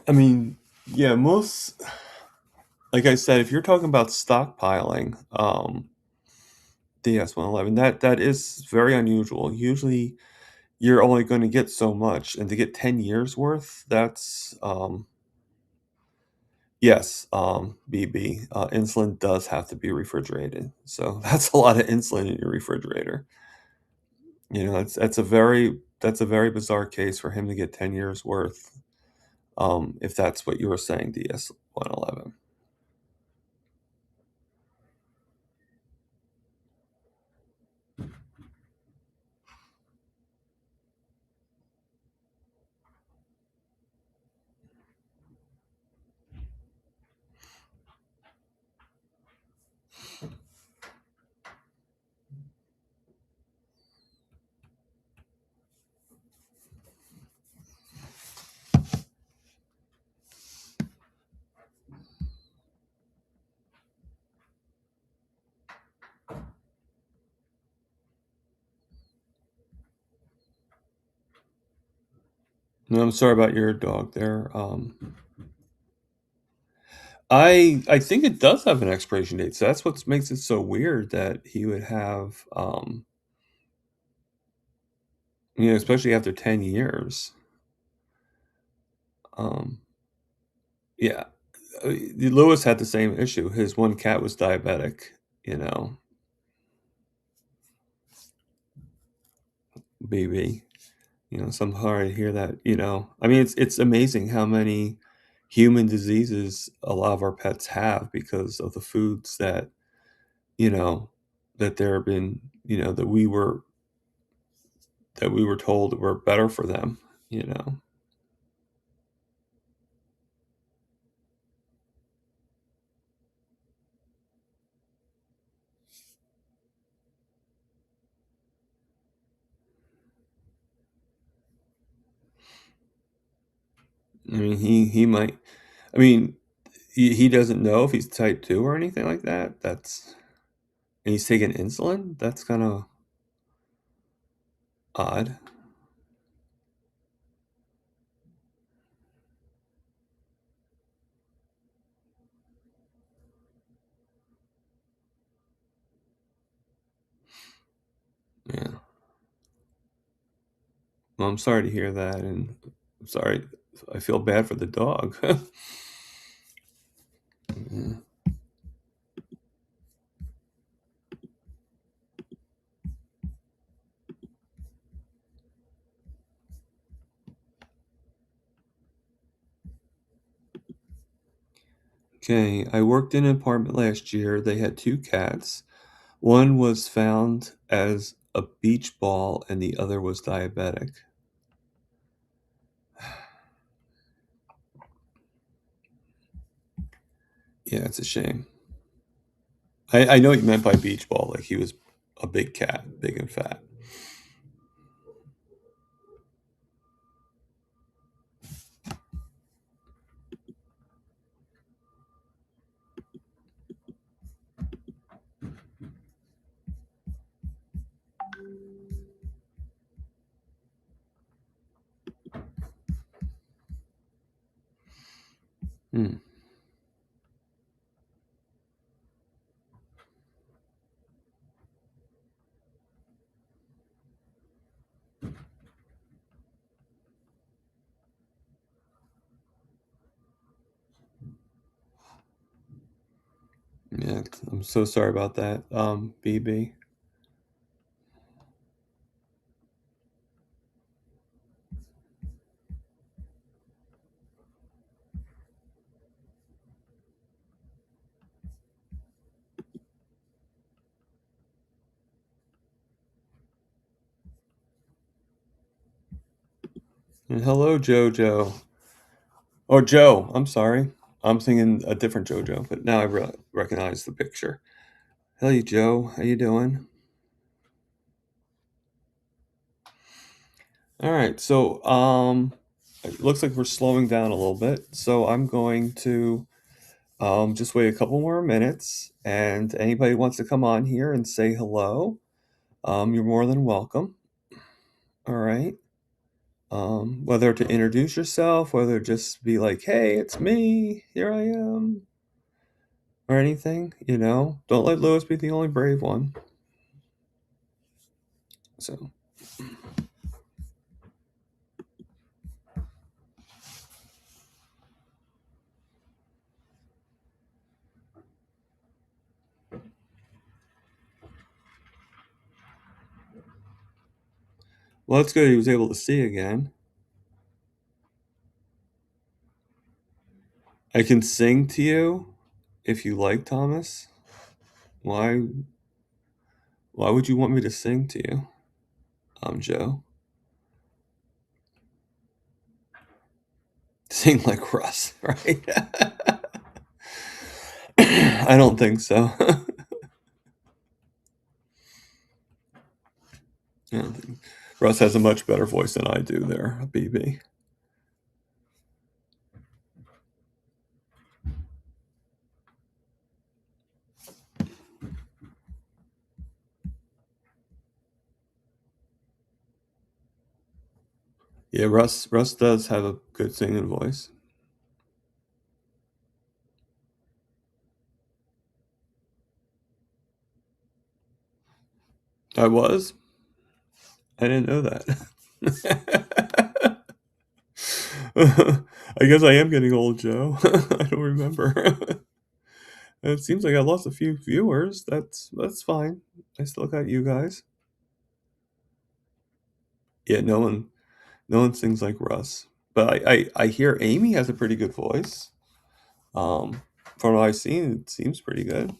I mean, yeah, most like I said, if you're talking about stockpiling, DS-111, that is very unusual. Usually, you're only gonna get so much, and to get 10 years worth, that's, yes, BB, insulin does have to be refrigerated, so that's a lot of insulin in your refrigerator. That's a very bizarre case for him to get 10 years worth, if that's what you were saying, DS-111. No, I'm sorry about your dog there. I think it does have an expiration date, so that's what makes it so weird that he would have, especially after 10 years. Um, yeah, Lewis had the same issue. His one cat was diabetic, you know. BB. So I'm sorry to hear that. I mean, it's amazing how many human diseases a lot of our pets have because of the foods you know, that there have been, that we were told were better for them, you know. I mean, he might. I mean, he doesn't know if he's type 2 or anything like that. And he's taking insulin. That's kind of odd. Yeah. Well, I'm sorry to hear that, and I'm sorry. I feel bad for the dog. Yeah. Okay, I worked in an apartment last year. They had two cats. One was found as a beach ball, and the other was diabetic. Yeah, it's a shame. I know what you meant by beach ball, like he was a big cat, big and fat. Hmm. Yeah, I'm so sorry about that, BB. And hello, Jojo. Or Joe, I'm sorry. I'm thinking a different Jojo, but now I recognize the picture. Hey, Joe. How you doing? All right. So, it looks like we're slowing down a little bit. So I'm going to just wait a couple more minutes, and anybody wants to come on here and say hello, you're more than welcome. All right. Whether to introduce yourself, whether just be like, "Hey, it's me. Here I am," or anything. Don't let Lewis be the only brave one. So, well, that's good. He was able to see again. I can sing to you if you like, Thomas. Why? Why would you want me to sing to you? Joe. Sing like Russ, right? I don't think so. I don't think Russ has a much better voice than I do there, BB. Yeah, Russ does have a good singing voice. I was? I didn't know that. I guess I am getting old, Joe. I don't remember. It seems like I lost a few viewers. That's fine. I still got you guys. Yeah, no one sings like Russ. But I hear Amy has a pretty good voice. Um, from what I've seen, it seems pretty good.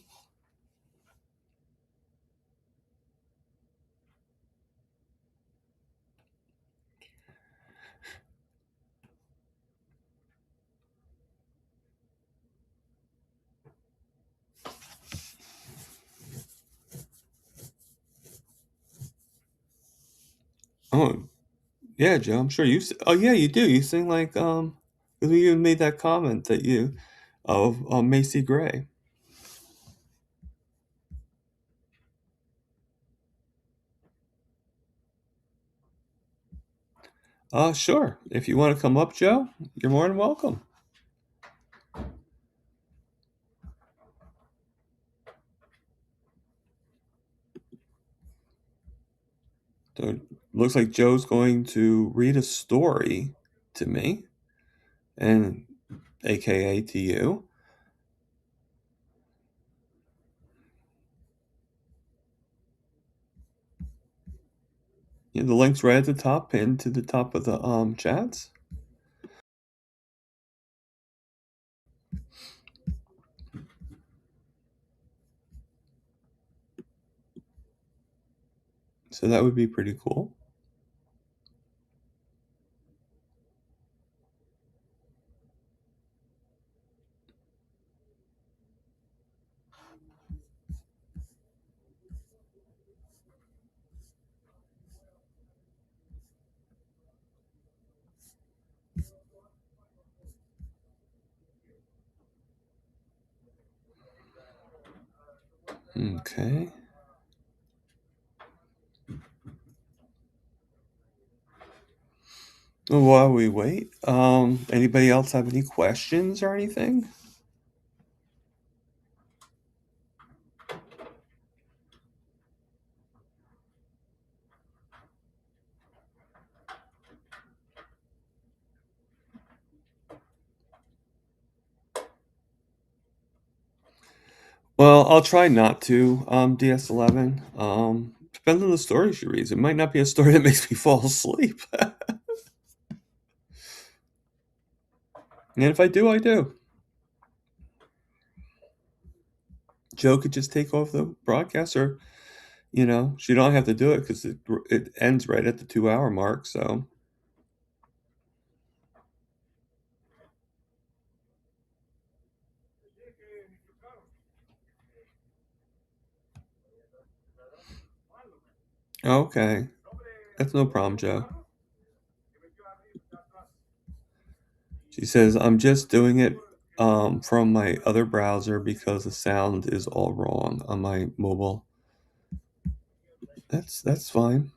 Oh, yeah, Joe, I'm sure oh, yeah, you do. You sing like, 'cause we even made that comment that you of Macy Gray. Sure. If you want to come up, Joe, you're more than welcome. So it looks like Joe's going to read a story to me, and AKA to you. Yeah, the link's right at the top, pinned to the top of the chats. So that would be pretty cool. Okay. Well, while we wait, anybody else have any questions or anything? Well, I'll try not to, DS11. Depends on the story she reads. It might not be a story that makes me fall asleep. And if I do, I do. Joe could just take off the broadcast, or she don't have to do it because it ends right at the 2 hour mark. So okay, that's no problem, Joe. She says I'm just doing it from my other browser because the sound is all wrong on my mobile. That's fine.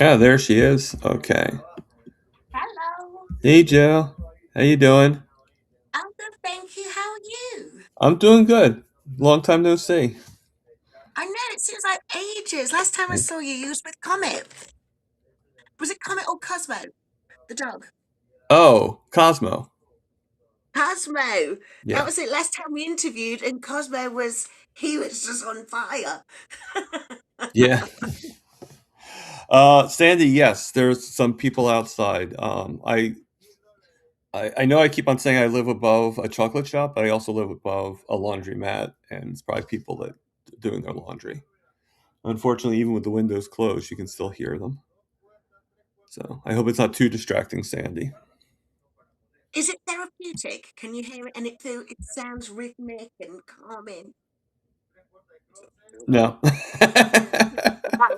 Yeah, there she is. Okay. Hello. Hey, Joe. How you doing? I'm good, thank you. How are you? I'm doing good. Long time no see. I know it seems like ages. Last time I saw you, you was with Comet. Was it Comet or Cosmo? The dog. Oh, Cosmo. Cosmo. That Yeah. was it. Last time we interviewed, and Cosmo he was just on fire. Yeah. Sandy, yes, there's some people outside. I know I keep on saying I live above a chocolate shop, but I also live above a laundromat, and it's probably people that doing their laundry. Unfortunately, even with the windows closed, you can still hear them. So I hope it's not too distracting, Sandy. Is it therapeutic? Can you hear it? And it sounds rhythmic and calming. No. Wow.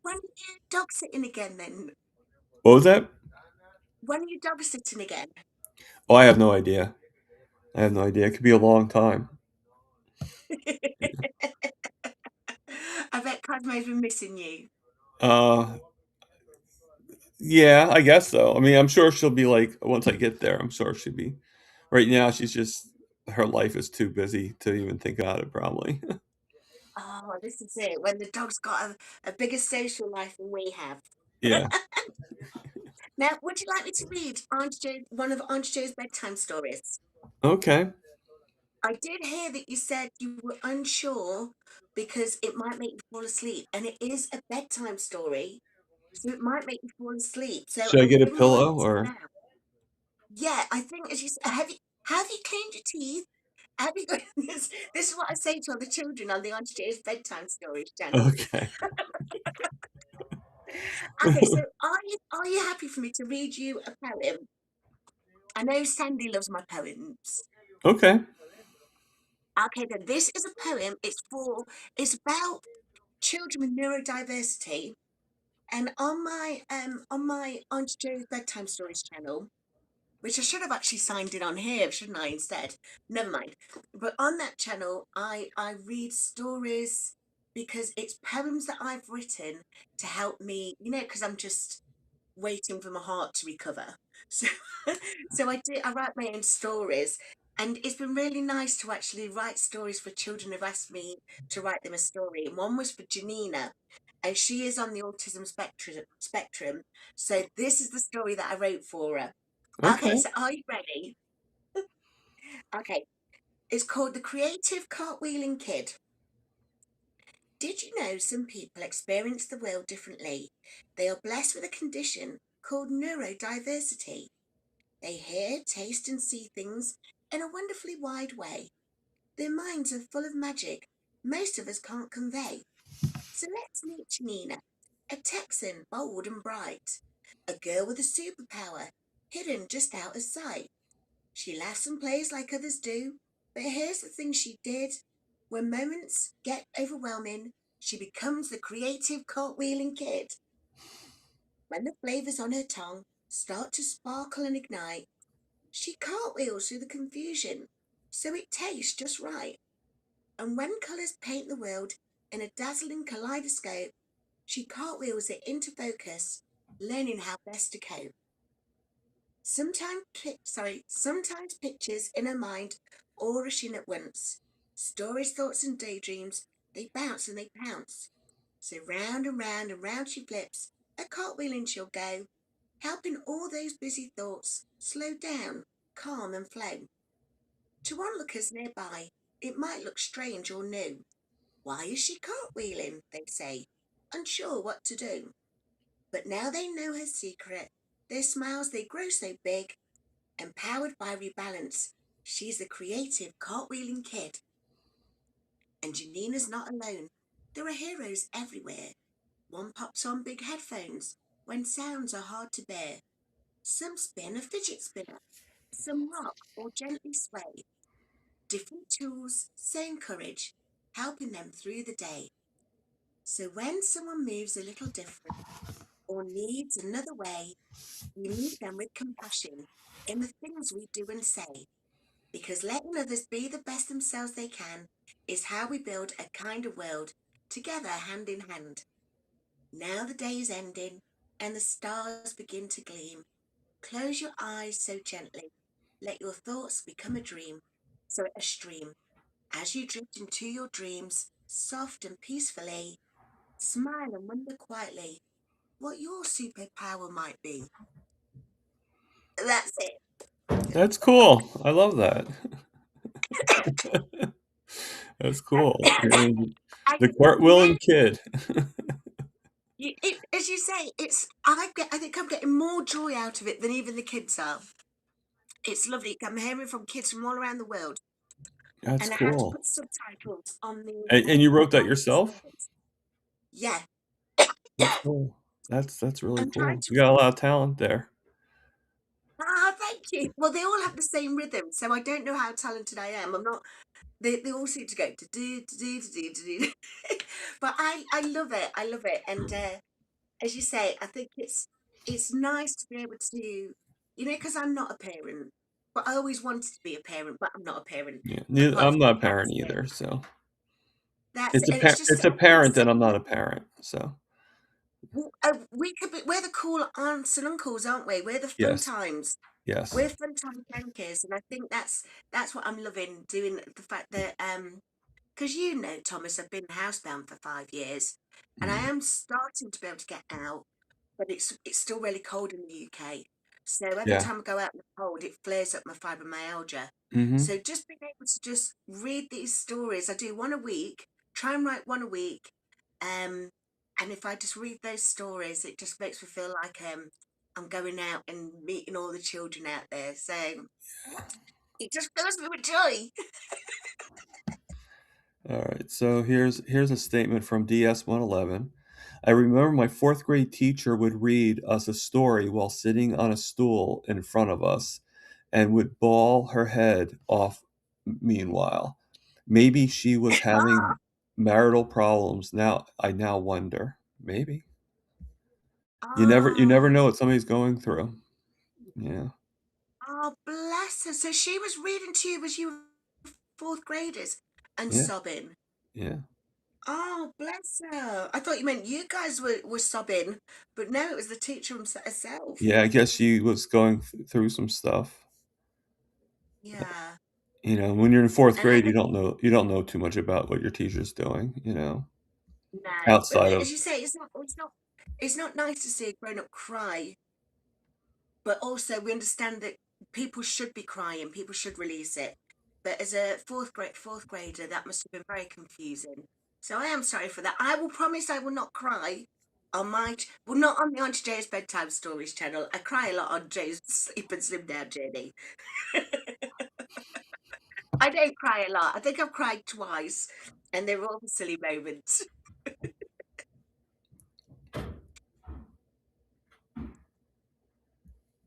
When are you dog sitting again then? What was that? When are you dog sitting again? Oh, I have no idea. I have no idea. It could be a long time. I bet Cosmo's been missing you. Uh, yeah, I guess so. I mean, I'm sure she'll be like once I get there. I'm sure she'll be. Right now, she's just her life is too busy to even think about it. Probably. Oh, this is it. When the dog's got a bigger social life than we have. Yeah. Now, would you like me to read Aunt Jo, one of Aunt Jo's bedtime stories? Okay. I did hear that you said you were unsure because it might make you fall asleep, and it is a bedtime story, so it might make you fall asleep. So Should I I'm get a going to read pillow it or? now. Yeah, I think as you said, have you cleaned your teeth? Have you got this? This is what I say to all the children on the Aunt Jo's bedtime stories channel. Okay. Okay, so are you happy for me to read you a poem? I know Sandy loves my poems. Okay. Okay, then this is a poem. It's about children with neurodiversity. And on my Aunt Jo's bedtime stories channel, which I should have actually signed in on here, shouldn't I? Instead, never mind. But on that channel, I read stories because it's poems that I've written to help me, because I'm just waiting for my heart to recover. So, so I write my own stories, and it's been really nice to actually write stories for children who've asked me to write them a story. And one was for Janina, and she is on the autism spectrum. So this is the story that I wrote for her. Okay, Okay. so are you ready? Okay, it's called The Creative Cartwheeling Kid. Did you know some people experience the world differently? They are blessed with a condition called neurodiversity. They hear, taste, and see things in a wonderfully wide way. Their minds are full of magic most of us can't convey. So let's meet Janina, a Texan bold and bright, a girl with a superpower hidden just out of sight. She laughs and plays like others do, but here's the thing she did. When moments get overwhelming, she becomes the creative cartwheeling kid. When the flavors on her tongue start to sparkle and ignite, she cartwheels through the confusion so it tastes just right. And when colours paint the world in a dazzling kaleidoscope, she cartwheels it into focus, learning how best to cope. Sometimes pictures in her mind all rushing at once. Stories, thoughts, and daydreams, they bounce and they pounce. So round and round and round she flips, a cartwheeling she'll go, helping all those busy thoughts slow down, calm and flow. To onlookers nearby, it might look strange or new. Why is she cartwheeling? They say, unsure what to do. But now they know her secret. Their smiles, they grow so big. Empowered by Rebalance, she's a creative cartwheeling kid. And Janina's not alone. There are heroes everywhere. One pops on big headphones when sounds are hard to bear. Some spin a fidget spinner. Some rock or gently sway. Different tools, same courage, helping them through the day. So when someone moves a little different or needs another way, we meet them with compassion in the things we do and say. Because letting others be the best themselves they can is how we build a kinder world together hand in hand. Now the day is ending and the stars begin to gleam. Close your eyes so gently. Let your thoughts become a dream. So a stream. As you drift into your dreams, soft and peacefully, smile and wonder quietly what your superpower might be. That's it. That's cool. I love that. That's cool. I, The you know, cartwheeling kid. as you say, I think I'm getting more joy out of it than even the kids are. It's lovely. I'm hearing from kids from all around the world, That's and I have to cool. put subtitles on the And you wrote that on the yourself? stories. Yeah, That's cool. That's really I'm trying cool. to. You got a lot of talent there. Ah, thank you. Well, they all have the same rhythm, so I don't know how talented I am. I'm not. they all seem to go to do. But I love it. I love it. And as you say, I think it's nice to be able to, because I'm not a parent, but I always wanted to be a parent, but I'm not a parent. Yeah, Apart I'm from not a that's parent it. either, so That's it. And it's just it's a parent, it's and I'm not a parent. So we could be, we're the cool aunts and uncles, aren't we? We're the fun yes, times. yes, We're fun time grandkids, and I think that's what I'm loving doing. The fact that because Thomas, I've been housebound for 5 years, and I mm, am starting to be able to get out, but it's still really cold in the UK. So every yeah, time I go out in the cold, it flares up my fibromyalgia. hmm So just being able to just read these stories, I do one a week, try and write one a week, um, and if I just read those stories, it just makes me feel like I'm going out and meeting all the children out there. So it just fills me with joy. All right. So here's a statement from DS-111. I remember my fourth grade teacher would read us a story while sitting on a stool in front of us, and would bawl her head off. Meanwhile, maybe she was Ah, having marital problems. I now wonder. Maybe. You never oh, know what somebody's going through. Yeah. oh, bless her. So she was reading to you as you were fourth graders and Yeah. sobbing. Yeah. Oh, bless her. I thought you meant you guys were sobbing, but no, it was the teacher herself. Yeah, I guess she was going through some stuff. Yeah. When you're in fourth And I grade, know, you don't know too much about what your teacher's doing, no, but outside of as you say, it's not nice to see a grown up cry, but also we understand that people should be crying, people should release it. But as a fourth grader, that must have been very confusing. So I am sorry for that. I will promise I will not cry on well, not on the Auntie Jay's Bedtime Stories channel. I cry a lot on Jay's Sleep and Slim Down journey. I don't cry a lot. I think I've cried twice, and they're all silly moments.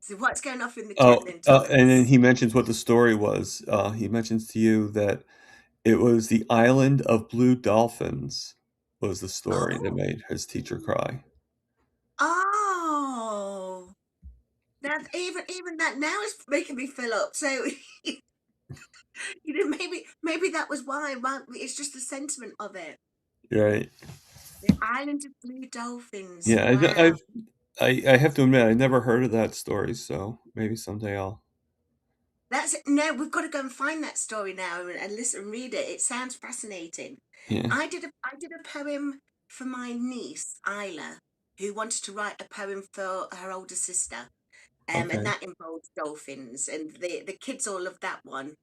So what's going off in the chat Oh, then, and then Thomas? he mentions what the story was. He mentions to you that it was the island of blue dolphins was the story that Oh, made his teacher cry. oh, that even that now is making me fill up. So maybe that was why. It's just the sentiment of it. Right? The island of blue dolphins. Yeah, Wow. I have to admit I never heard of that story, so maybe someday I'll. That's it. No, we've got to go and find that story now and listen and read it. It sounds fascinating. Yeah. I did a poem for my niece Isla, who wanted to write a poem for her older sister, and Okay. that involved dolphins, and the kids all loved that one.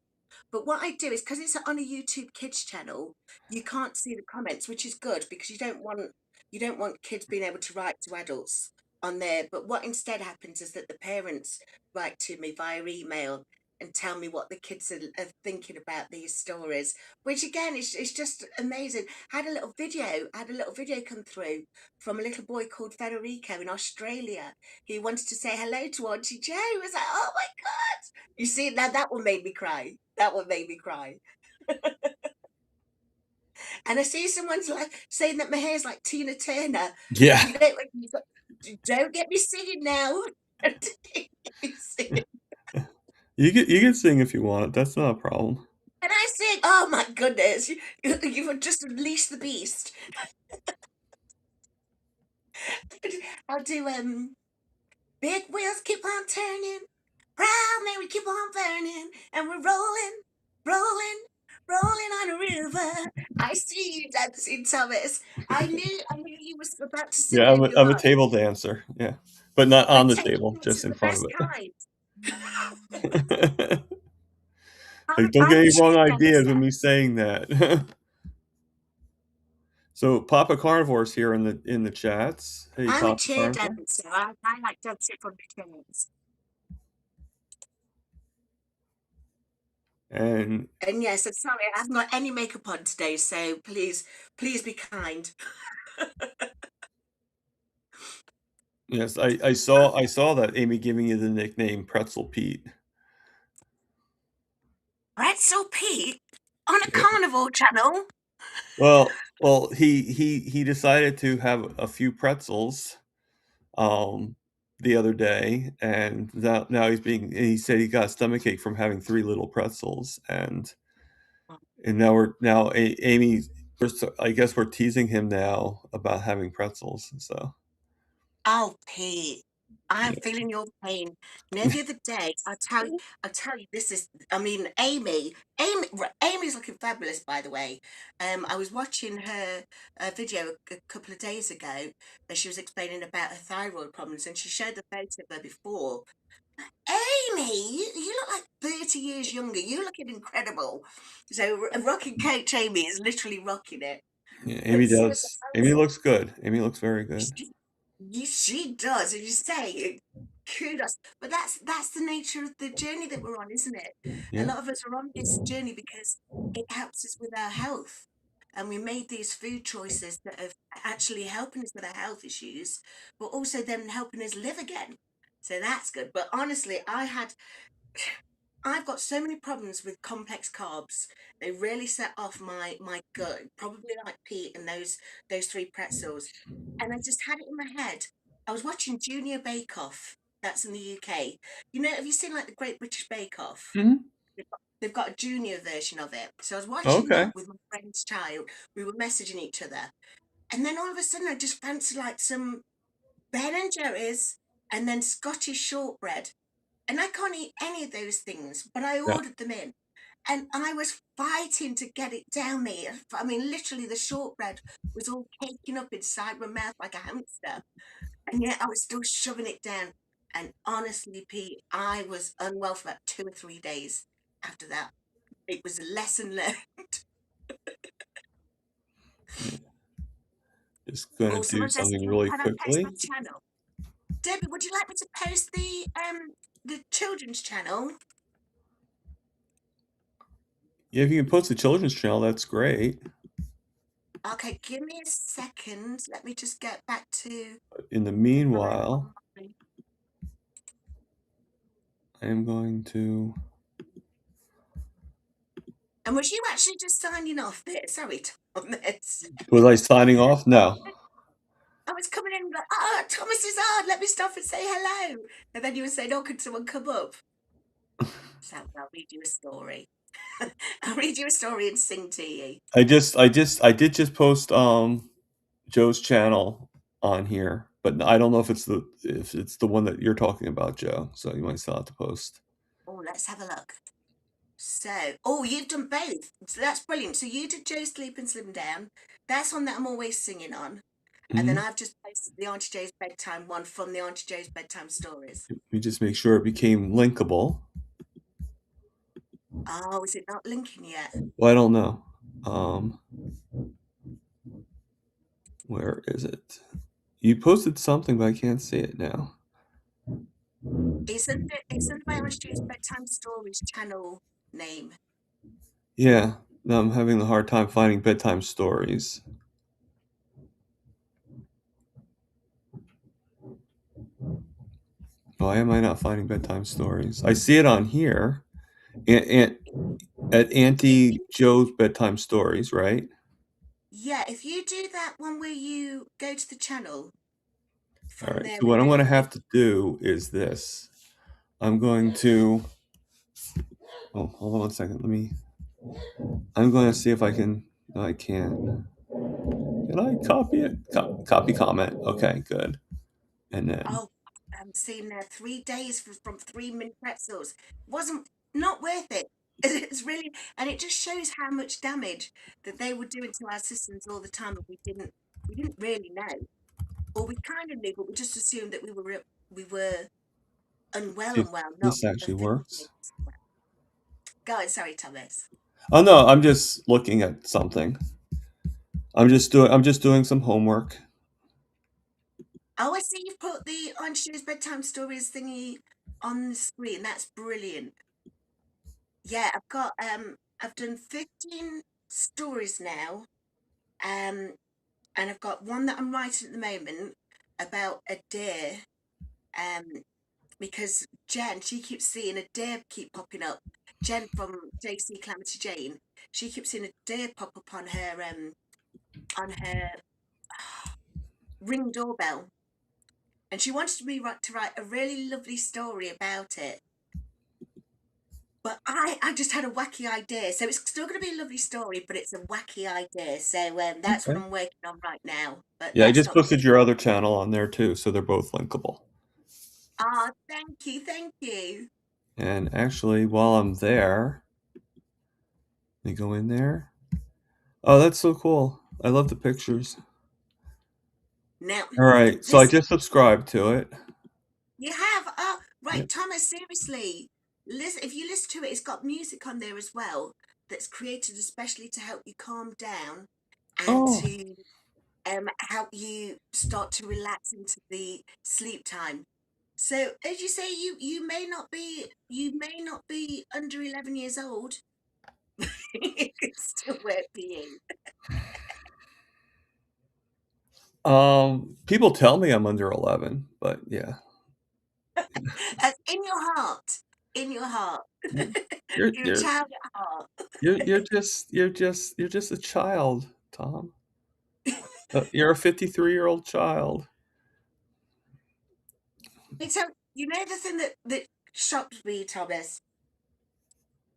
But what I do is because it's on a YouTube Kids channel, you can't see the comments, which is good because you don't want kids being able to write to adults on there. But what instead happens is that the parents write to me via email and tell me what the kids are thinking about these stories, which again is just amazing. I had a little video come through from a little boy called Federico in Australia. He wanted to say hello to Auntie Jo. I was like, oh my God. You see, now that one made me cry. That one made me cry. And I see someone's like saying that my hair's like Tina Turner. Yeah. Don't get me singing now. Don't get me singing. You can sing if you want. That's not a problem. And I sing, oh my goodness, you've just unleashed the beast. I'll do big wheels keep on turning, proud Mary keep on burning, and we're rolling, rolling, rolling on a river. I see you dancing, Thomas. I knew you was about to sing Yeah, it I'm in a, your I'm a mind. table dancer. Yeah, but not A on the table table, just dancer, in the front best of kind. it. Like, don't I get any wish I wrong could dance ideas with that. me saying that. So Papa Carnivore's here in the chats. Hey, I'm a Papa chair Carnivore. dancer. I like dancing from the chairs. And And yes, I'm sorry, I haven't got any makeup on today, so please be kind. yes, I saw that Amy giving you the nickname Pretzel Pete. Pretzel Pete. on a carnival channel. Well, he decided to have a few pretzels um the other day, and now he said he got a stomachache from having three little pretzels, and now Amy, I guess we're teasing him now about having pretzels, so Oh, Pete, I'm yeah. feeling your pain. You know, the other day, I'll tell you, this is, I mean, Amy's looking fabulous, by the way. I was watching her video a couple of days ago, and she was explaining about her thyroid problems, and she showed the photo of her before. Amy, you look like 30 years younger. You're looking incredible. So, rocking Coach Amy is literally rocking it. Yeah, But Amy seriously, does. Amy looks good. Amy looks very good. she does, as you say. Kudos, but that's the nature of the journey that we're on, isn't it? A Yeah. lot of us are on this journey because it helps us with our health, and we made these food choices that are actually helping us with our health issues, but also then helping us live again. So that's good. But honestly, I've got so many problems with complex carbs. They really set off my gut, probably like Pete and those three pretzels. And I just had it in my head. I was watching Junior Bake Off. That's in the UK. You know, have you seen like the Great British Bake Off? Hmm. They've got a junior version of it. So I was watching Okay. that with my friend's child. We were messaging each other. And then all of a sudden I just fancied like some Ben and Jerry's and then Scottish shortbread. And I can't eat any of those things, but I Yeah. ordered them in. And I was fighting to get it down me. I mean, literally, the shortbread was all caking up inside my mouth like a hamster. And yet I was still shoving it down. And honestly, Pete, I was unwell for about 2 or 3 days after that. It was a lesson learned. Yeah. Just gonna Oh, do someone says, something really can I post my quickly. channel? Debbie, would you like me to post the children's channel? Yeah, if you can post the children's channel, that's great. Okay, give me a second. Let me just get back to In the my meanwhile, online. I am going to. And was you actually just signing off there? Sorry, Thomas. Was I signing off? No. I was coming in like, oh, Thomas is on. Let me stop and say hello. And then you were saying, oh, could someone come up? So I'll read you a story. I'll read you a story and sing to you. I did just post Joe's channel on here, but I don't know if it's the one that you're talking about, Joe. So you might still have to post. Oh, let's have a look. So, oh, you've done both. So that's brilliant. So you did Joe Sleep and Slim Down. That's one that I'm always singing on. And then Hmm. I've just posted the Auntie Joe's Bedtime one from the Auntie Joe's Bedtime Stories. Let me just make sure it became linkable. Oh, is it not linking yet? Well, I don't know. Um, where is it? You posted something, but I can't see it now. It's under my Auntie Joe's Bedtime Stories channel name. Yeah, no, I'm having a hard time finding bedtime stories. Why am I not finding bedtime stories? I see it on here, and at If Auntie you, Joe's bedtime stories, right? yeah, if you do that one where you go to the channel All from right. there So where what I'm you going to live. have to do is this. I'm going to. Oh, hold on one second. I'm going to see if I can. No, I can't. Can I copy it? Copy comment. Okay, good. And then Oh, I'm seeing there 3 days from 3 mini pretzels. Wasn't not worth it. It's really, and it just shows how much damage that they were doing to our systems all the time, and we didn't really know, or we kind of knew, but we just assumed that we were unwell if and well, not this actually physically works. well. Go on, sorry, Thomas. Oh no, I'm just looking at something. I'm just doing some homework. Oh, I see you've put the On Shoes Bedtime Stories thingy on the screen. That's brilliant. Yeah, I've done 15 stories now. And I've got one that I'm writing at the moment about a deer. Um, because Jen, she keeps seeing a deer keep popping up Jen from JC Calamity Jane, she keeps seeing a deer pop up on her Ring doorbell, and she wanted me to write a really lovely story about it. But I just had a wacky idea, so it's still going to be a lovely story, but it's a wacky idea. So that's what Okay. I'm working on right now. But Yeah, I that's just not going to posted be. your other channel on there too, so they're both linkable. Ah, thank you, thank you. And actually, while I'm there, let me go in there. Oh, that's so cool. I love the pictures. Now, All right, so I this just subscribed to it. you have. Oh, Yeah. right, Thomas. Seriously, listen. If you listen to it, it's got music on there as well that's created especially to help you calm down and Oh, to help you start to relax into the sleep time. So as you say, you may not be under 11 years old. It could still work for you. people tell me I'm under 11, but yeah. In your heart, in your heart, You're you're a you're child at heart. you're just a child, Tom. You're a 53-year-old child. So you know the thing that shocked me, Thomas.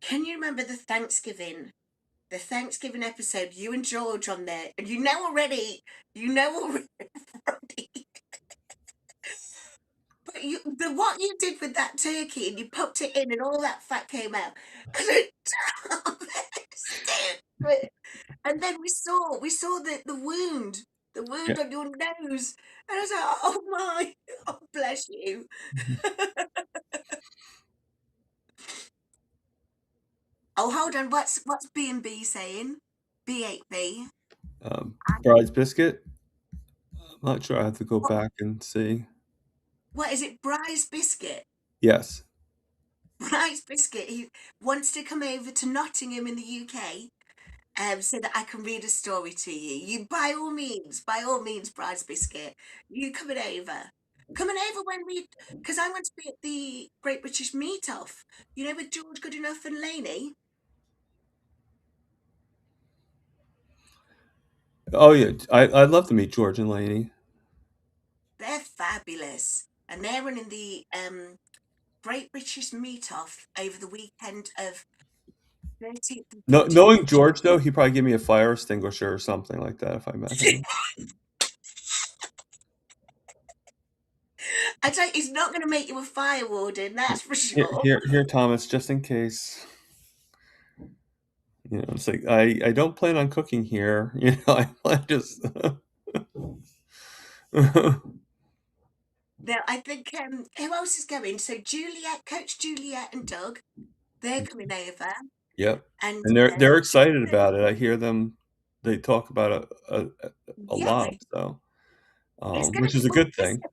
Can you remember the Thanksgiving episode? You and George on there, and you know already. But what you did with that turkey, and you popped it in, and all that fat came out. And then we saw the Yeah. wound on your nose, and I was like, oh my, oh bless you. Oh, hold on, what's B&B saying? B8B. Bride's biscuit. I'm not sure. I have to go What back and see. what is it? Bry's biscuit. Yes. Bry's biscuit. He wants to come over to Nottingham in the UK. So that I can read a story to you. You by all means, Bryce Biscuit, you coming over because I want to be at the Great British Meet Off. You know, with George Goodenough and Laney. Oh yeah. I'd love to meet George and Lainey. They're fabulous, and they're running the Great British Meet Off over the weekend of 13th and No, 14th knowing of George though, he'd probably give me a fire extinguisher or something like that if I met June. him. I tell you, he's not going to make you a fire warden, that's for Here, sure. here, here, Thomas, just in case. It's like I don't plan on cooking here. I plan just. Now, I think who else is going? So Juliet, Coach Juliet, and Doug, they're coming over, Yep, and and they're excited Jonathan, about it. I hear them. They talk about it a yeah, lot. So, it's going to which be is a well. good thing.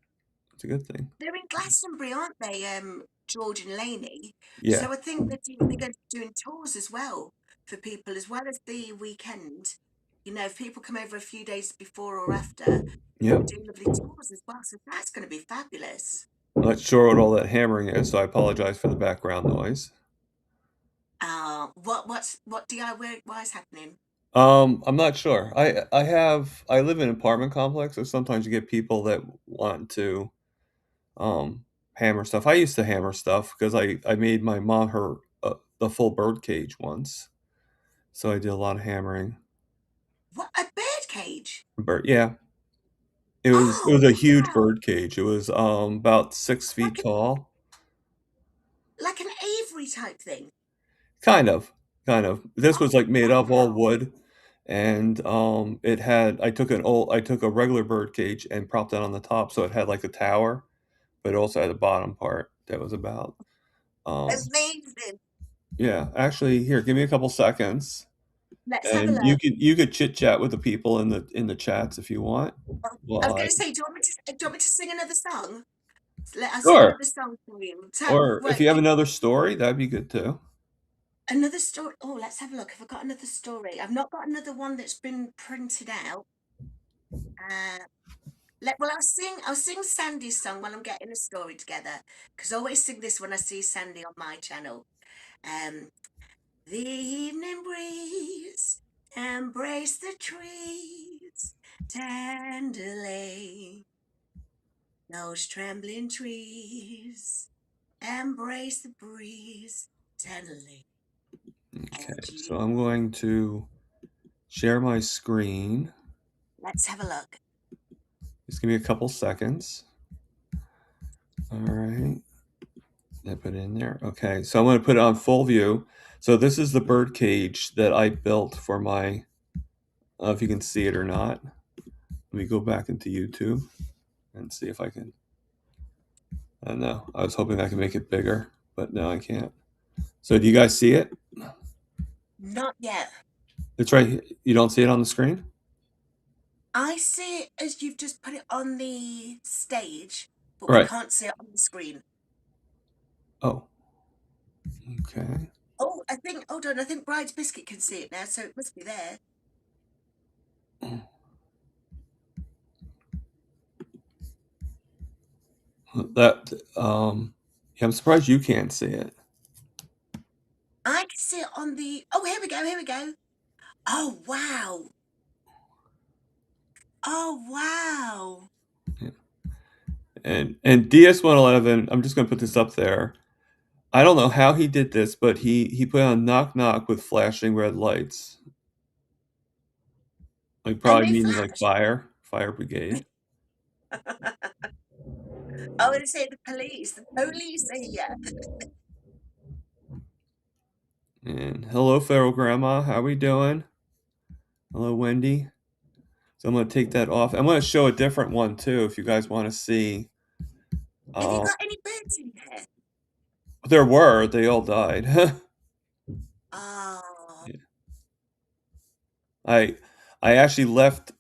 It's a good thing. They're in Glastonbury, aren't they? George and Laney. Yeah. So I think they're going to be doing tours as well for people, as well as the weekend. You know, if people come over a few days before or after, they're going Yep. to do lovely tours as well. So that's going to be fabulous. Not sure what all that hammering is, so I apologize for the background noise. What DIY is happening? I'm not sure. I live in an apartment complex, so sometimes you get people that want to hammer stuff. I used to hammer stuff because I made my mom her the full bird cage once, so I did a lot of hammering. What, a bird cage? Bird, yeah. It was Oh a huge wow! bird cage. It was about 6 feet Like tall. like an aviary type thing. Kind of, kind of. This was Oh like made of all wow! wood, and it had. I took a regular bird cage and propped it on the top, so it had like a tower, but it also had a bottom part that was about. Um, Amazing. yeah, actually, here, give me a couple seconds, Let's have a and you look. could chit chat with the people in the chats if you want. I Well, was going to say, do you want me to sing another song? Let us sing sure. another song for you. Or if Right, you have another story, that'd be good too. another story. Oh, let's have a look. Have I got another story? I've not got another one that's been printed out. Uh, Well, I'll sing Sandy's song while I'm getting the story together, because I always sing this when I see Sandy on my channel. Um, the evening breeze embrace the trees tenderly. Those trembling trees embrace the breeze tenderly. Okay, And so I'm going to share my screen. let's have a look. Just give me a couple seconds. All right. I put it in there. Okay, so I'm going to put it on full view. So this is the bird cage that I built for my, I don't know if you can see it or not. Let me go back into YouTube and see if I can. I don't know. I was hoping I could make it bigger, but no, I can't. So do you guys see it? Not yet. It's right. You don't see it on the screen? I see it as you've just put it on the stage, but we Right. can't see it on the screen. Oh. Okay. Oh, hold on, I think Bride's Biscuit can see it now, so it must be there. That yeah, I'm surprised you can't see it. I can see it on the, oh, here we go. Oh, wow. Oh, wow. And DS111, I'm just gonna put this up there. I don't know how he did this, but he put on knock knock with flashing red lights. Like And probably they meaning like flash. fire brigade. I would say the police are here. And hello, feral grandma. How we doing? Hello, Wendy. So I'm gonna take that off. I'm gonna show a different one too, if you guys want to see. Have you got any birds in there? There were. They all died. Oh. Yeah. I actually left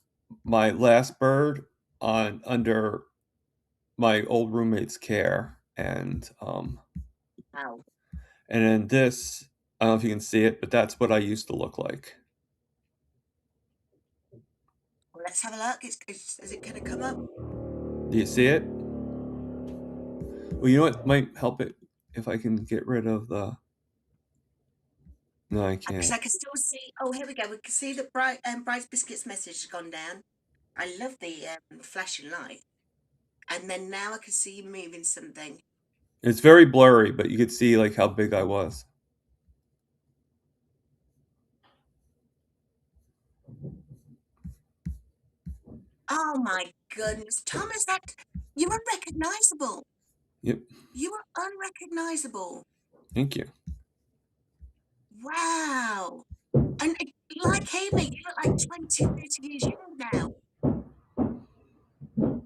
my last bird on under my old roommate's care, and Wow. and then this. I don't know if you can see it, but that's what I used to look like. Well, let's have a look. Is it going to come up? Do you see it? Well, you know what might help it if I can get rid of the. No, I Because can't. I can still see. Oh, here we go. We can see that Bride's Biscuit's message has gone down. I love the flashing light. And then now I can see you moving something. It's very blurry, but you could see like how big I was. Oh my goodness, Thomas, you were unrecognizable. Yep. You were unrecognizable. Thank you. Wow. And like Amy, you look like 20, 30 years young now.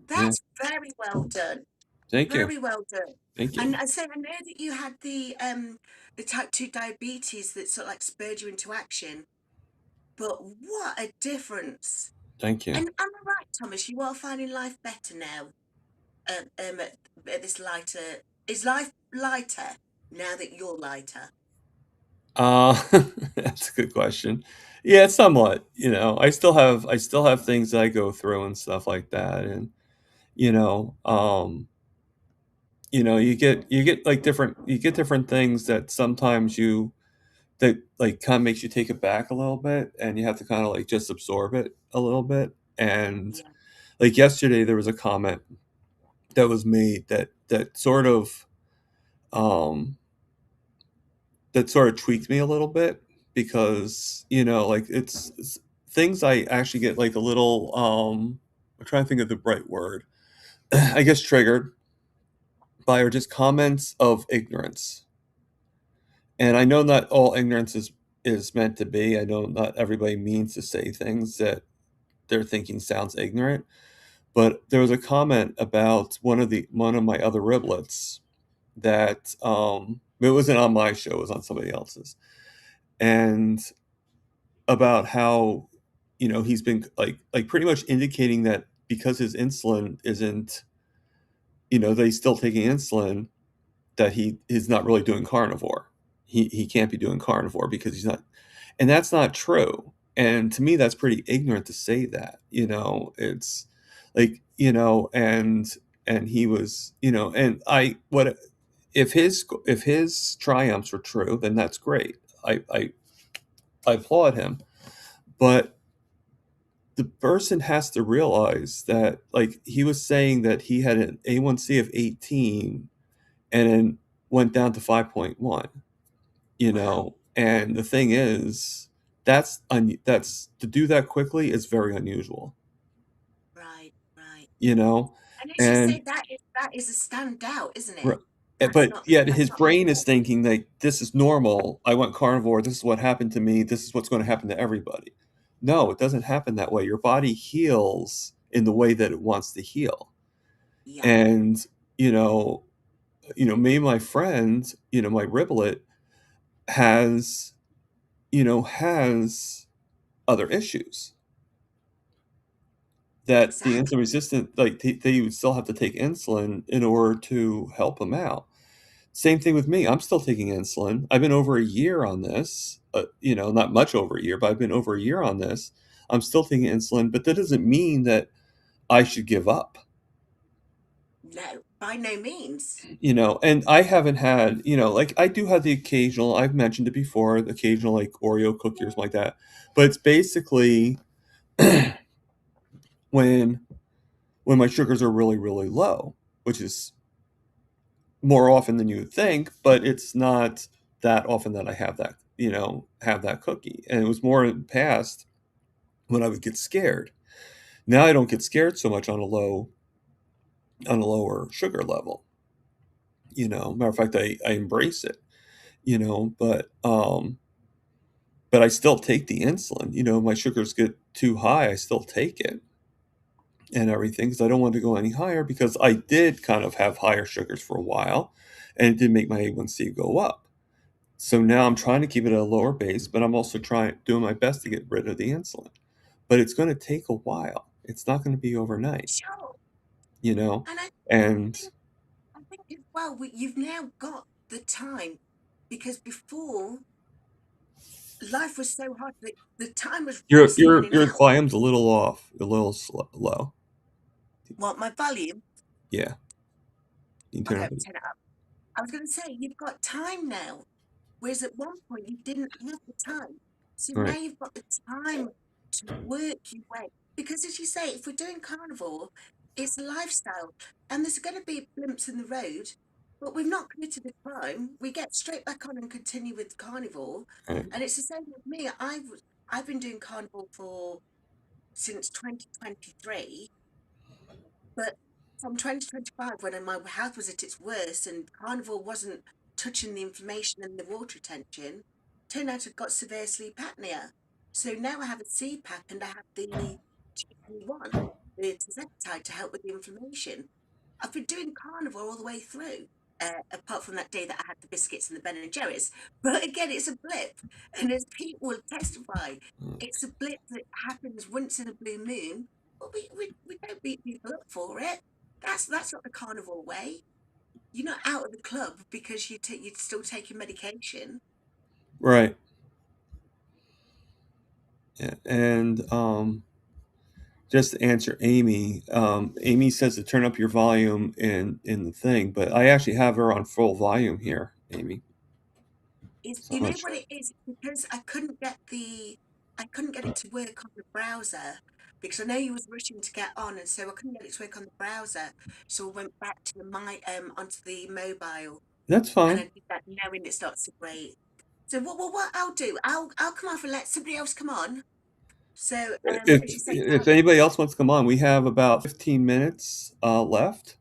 That's very well done. Thank you. Very well done. Thank you. And I know that you had the type 2 diabetes that sort of like spurred you into action. But what a difference. Thank you. And am I right, Thomas? You are finding life better now. At this lighter. Is life lighter now that you're lighter? That's a good question. Yeah, somewhat. I still have things that I go through and stuff like that, and you know, you get like different things that sometimes that like kind of makes you take it back a little bit, and you have to kind of like just absorb it a little bit. And Yeah. like yesterday, there was a comment that was made that um sort of tweaked me a little bit, because like it's things I actually get like a little I'm trying to think of the right word. I guess triggered by, or just comments of ignorance. And I know not all ignorance is meant to be. I know not everybody means to say things that they're thinking sounds ignorant. But there was a comment about one of my other riblets that it wasn't on my show, it was on somebody else's. And about how he's been like pretty much indicating that because his insulin isn't, that he's still taking insulin, that he is not really doing carnivore. He can't be doing carnivore because he's not, and that's not true. And to me, that's pretty ignorant to say that. It's like, and he was, and if his triumphs are true, then that's great. I applaud him, but the person has to realize that, like, he was saying that he had an A1C of 18 and then went down to 5.1, Wow. and the thing is, that's to do that quickly is very unusual, Right, right. you know, And as you say, and that is a standout, isn't Right. it? That's But not yet that's his not the brain is norm. thinking like, this is normal. I went carnivore. This is what happened to me. This is what's going to happen to everybody. No, it doesn't happen that way. Your body heals in the way that it wants to heal. Yeah. And, you know, me and my friend, my riblet has, has other issues that the insulin Exactly. resistant, like they would still have to take insulin in order to help them out. Same thing with me. I'm still taking insulin. I've been over a year on this. Not much over a year, but I've been over a year on this. I'm still taking insulin, but that doesn't mean that I should give up. No, by no means. And I haven't had, like I do have the occasional, I've mentioned it before, the occasional like Oreo cookie or something like that. But it's basically when when my sugars are really, really low, which is more often than you would think, but it's not that often that I have that cookie. And it was more in the past when I would get scared. Now I don't get scared so much on a lower sugar level. Matter of fact, I embrace it. But I still take the insulin. My sugars get too high, I still take it and everything because I don't want to go any higher because I did kind of have higher sugars for a while, and it did make my A1C go up. So now I'm trying to keep it at a lower base, but I'm also doing my best to get rid of the insulin. But it's going to take a while. It's not going to be overnight, Sure. you know? And And I think as well, you've now got the time because before life was so hard that the time was your obviously your running your out. volume's a little off, a little low. What, my volume? Yeah, you can turn Okay, up. turn it up. I was going to say, you've got time now. Whereas at one point you didn't have the time. So All now right. you've got the time to work your way. Because as you say, if we're doing carnivore, it's a lifestyle. And there's going to be blimps in the road, but we've not committed the crime. We get straight back on and continue with carnivore. All right. And it's the same with me. I've been doing carnivore since 2023. But from 2025, when my health was at its worst and carnivore wasn't touching the inflammation and the water retention, turned out I've got severe sleep apnea. So now I have a CPAP and I have the GP1, the tirzepatide to help with the inflammation. I've been doing carnivore all the way through, apart from that day that I had the biscuits and the Ben and Jerry's. But again, it's a blip, and as people will testify, it's a blip that happens once in a blue moon. But we don't beat people up for it. That's not the carnivore way. You're not out of the club because you're still taking medication. Right. Yeah. And just to answer Amy, Amy says to turn up your volume in the thing, but I actually have her on full volume here, Amy. Is So you I'm know not what sure. it is because I couldn't get it to work on the browser because I know you was rushing to get on, and so I couldn't get it to work on the browser. So I went back to onto the mobile, That's and fine. I did that knowing it's not so great. So what I'll do, I'll come off and let somebody else come on. So If as you say, if anybody else wants to come on, we have about 15 minutes left.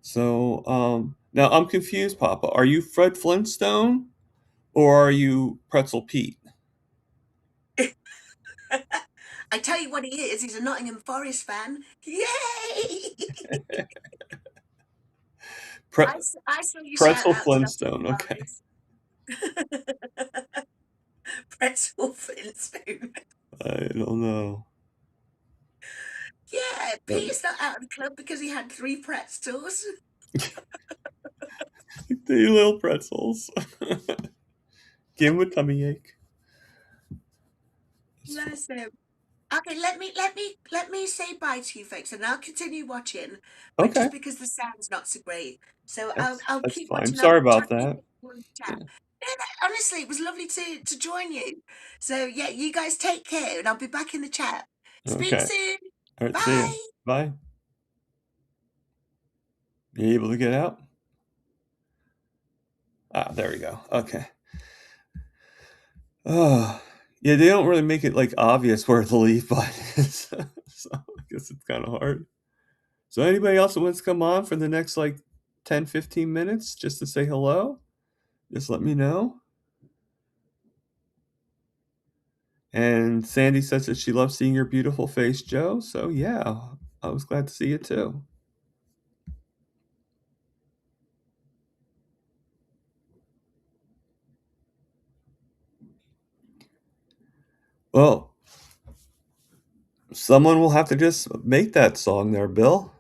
So now I'm confused, Papa. Are you Fred Flintstone or are you Pretzel Pete? I tell you what he is. He's a Nottingham Forest fan. Yay! Pre- I saw you shout Pretzel out to Nottingham Flintstone. Okay. Forest. Pretzel Flintstone. I don't know. Yeah, But Pete's not out of the club because he had 3 pretzels. the little pretzels. Give him a tummy ache. It's fine. Bless him. Okay, let me say bye to you folks, and I'll continue watching, but Okay, just because the sound's not so great, so I'll that's keep fine. watching. I'll Sorry about chat to you that. in the chat. Yeah. No, no, honestly, it was lovely to join you. So yeah, you guys take care, and I'll be back in the chat. Speak Okay. soon. All right. See you. Bye. Bye. You able to get out? Ah, there we go. Okay. Oh, yeah. They don't really make it like obvious where the leave button is, so I guess it's kind of hard. So anybody else that wants to come on for the next like 10, 15 minutes just to say hello, just let me know. And Sandy says that she loves seeing your beautiful face, Joe. So yeah, I was glad to see you too. Well, someone will have to just make that song there, Bill.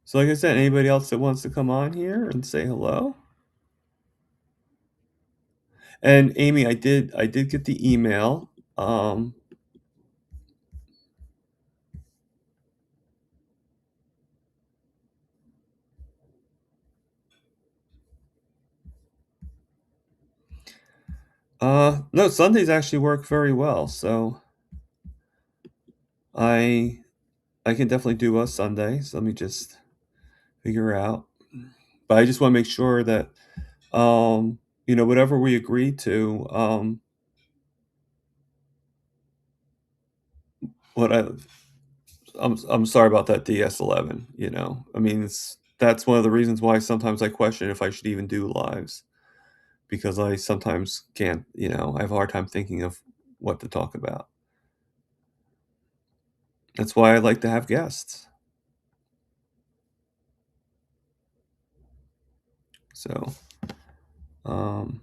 So like I said, anybody else that wants to come on here and say hello? And Amy, I did get the email. No, Sundays actually work very well, so I I can definitely do a Sunday. So let me just figure out. But I just want to make sure that whatever we agree to, what I'm sorry about that DS11, I mean, that's one of the reasons why sometimes I question if I should even do lives, because I sometimes can't, I have a hard time thinking of what to talk about. That's why I like to have guests. So, um,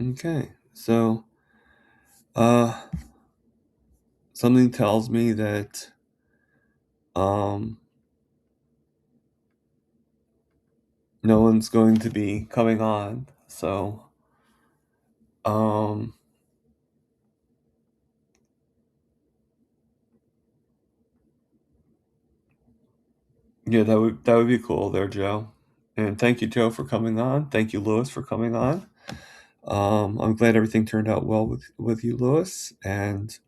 okay. So, uh, something tells me that, um, no one's going to be coming on. So, um, yeah, that would be cool there, Joe. And thank you, Joe, for coming on. Thank you, Lewis, for coming on. I'm glad everything turned out well with you, Lewis, and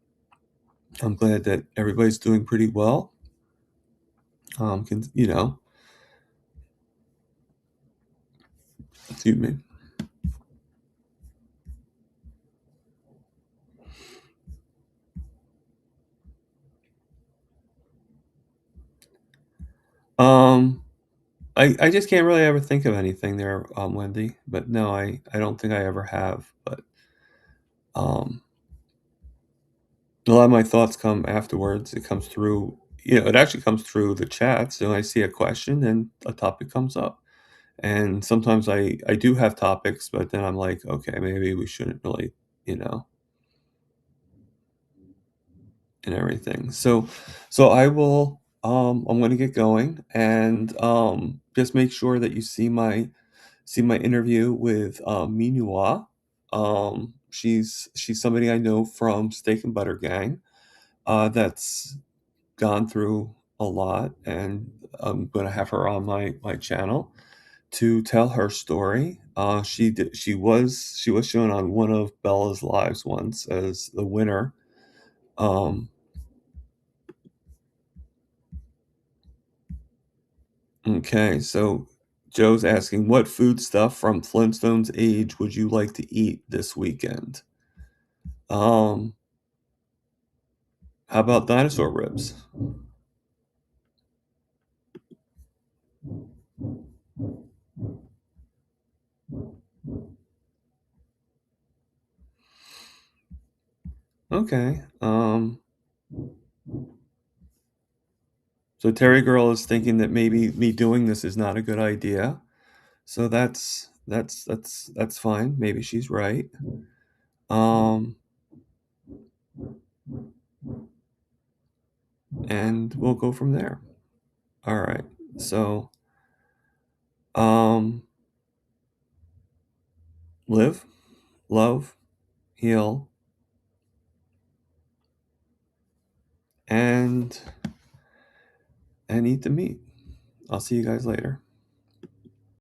I'm glad that everybody's doing pretty well. Excuse me. Um, I just can't really ever think of anything there, Wendy. But no, I don't think I ever have. But um, a lot of my thoughts come afterwards. It comes through, it actually comes through the chat. So I see a question and a topic comes up. And sometimes I do have topics, but then I'm like, okay, maybe we shouldn't really, you know, and everything. So I will, I'm going to get going, and just make sure that you see my interview with Minua. She's somebody I know from Steak and Butter Gang, that's gone through a lot, and I'm going to have her on my channel to tell her story. She was shown on one of Bella's lives once as the winner. Um, okay, so Joe's asking, what food stuff from Flintstone's age would you like to eat this weekend? Um, how about dinosaur ribs? Okay. So Terry Girl is thinking that maybe me doing this is not a good idea. So that's fine. Maybe she's right. And we'll go from there. All right. So live, love, heal, and eat the meat. I'll see you guys later.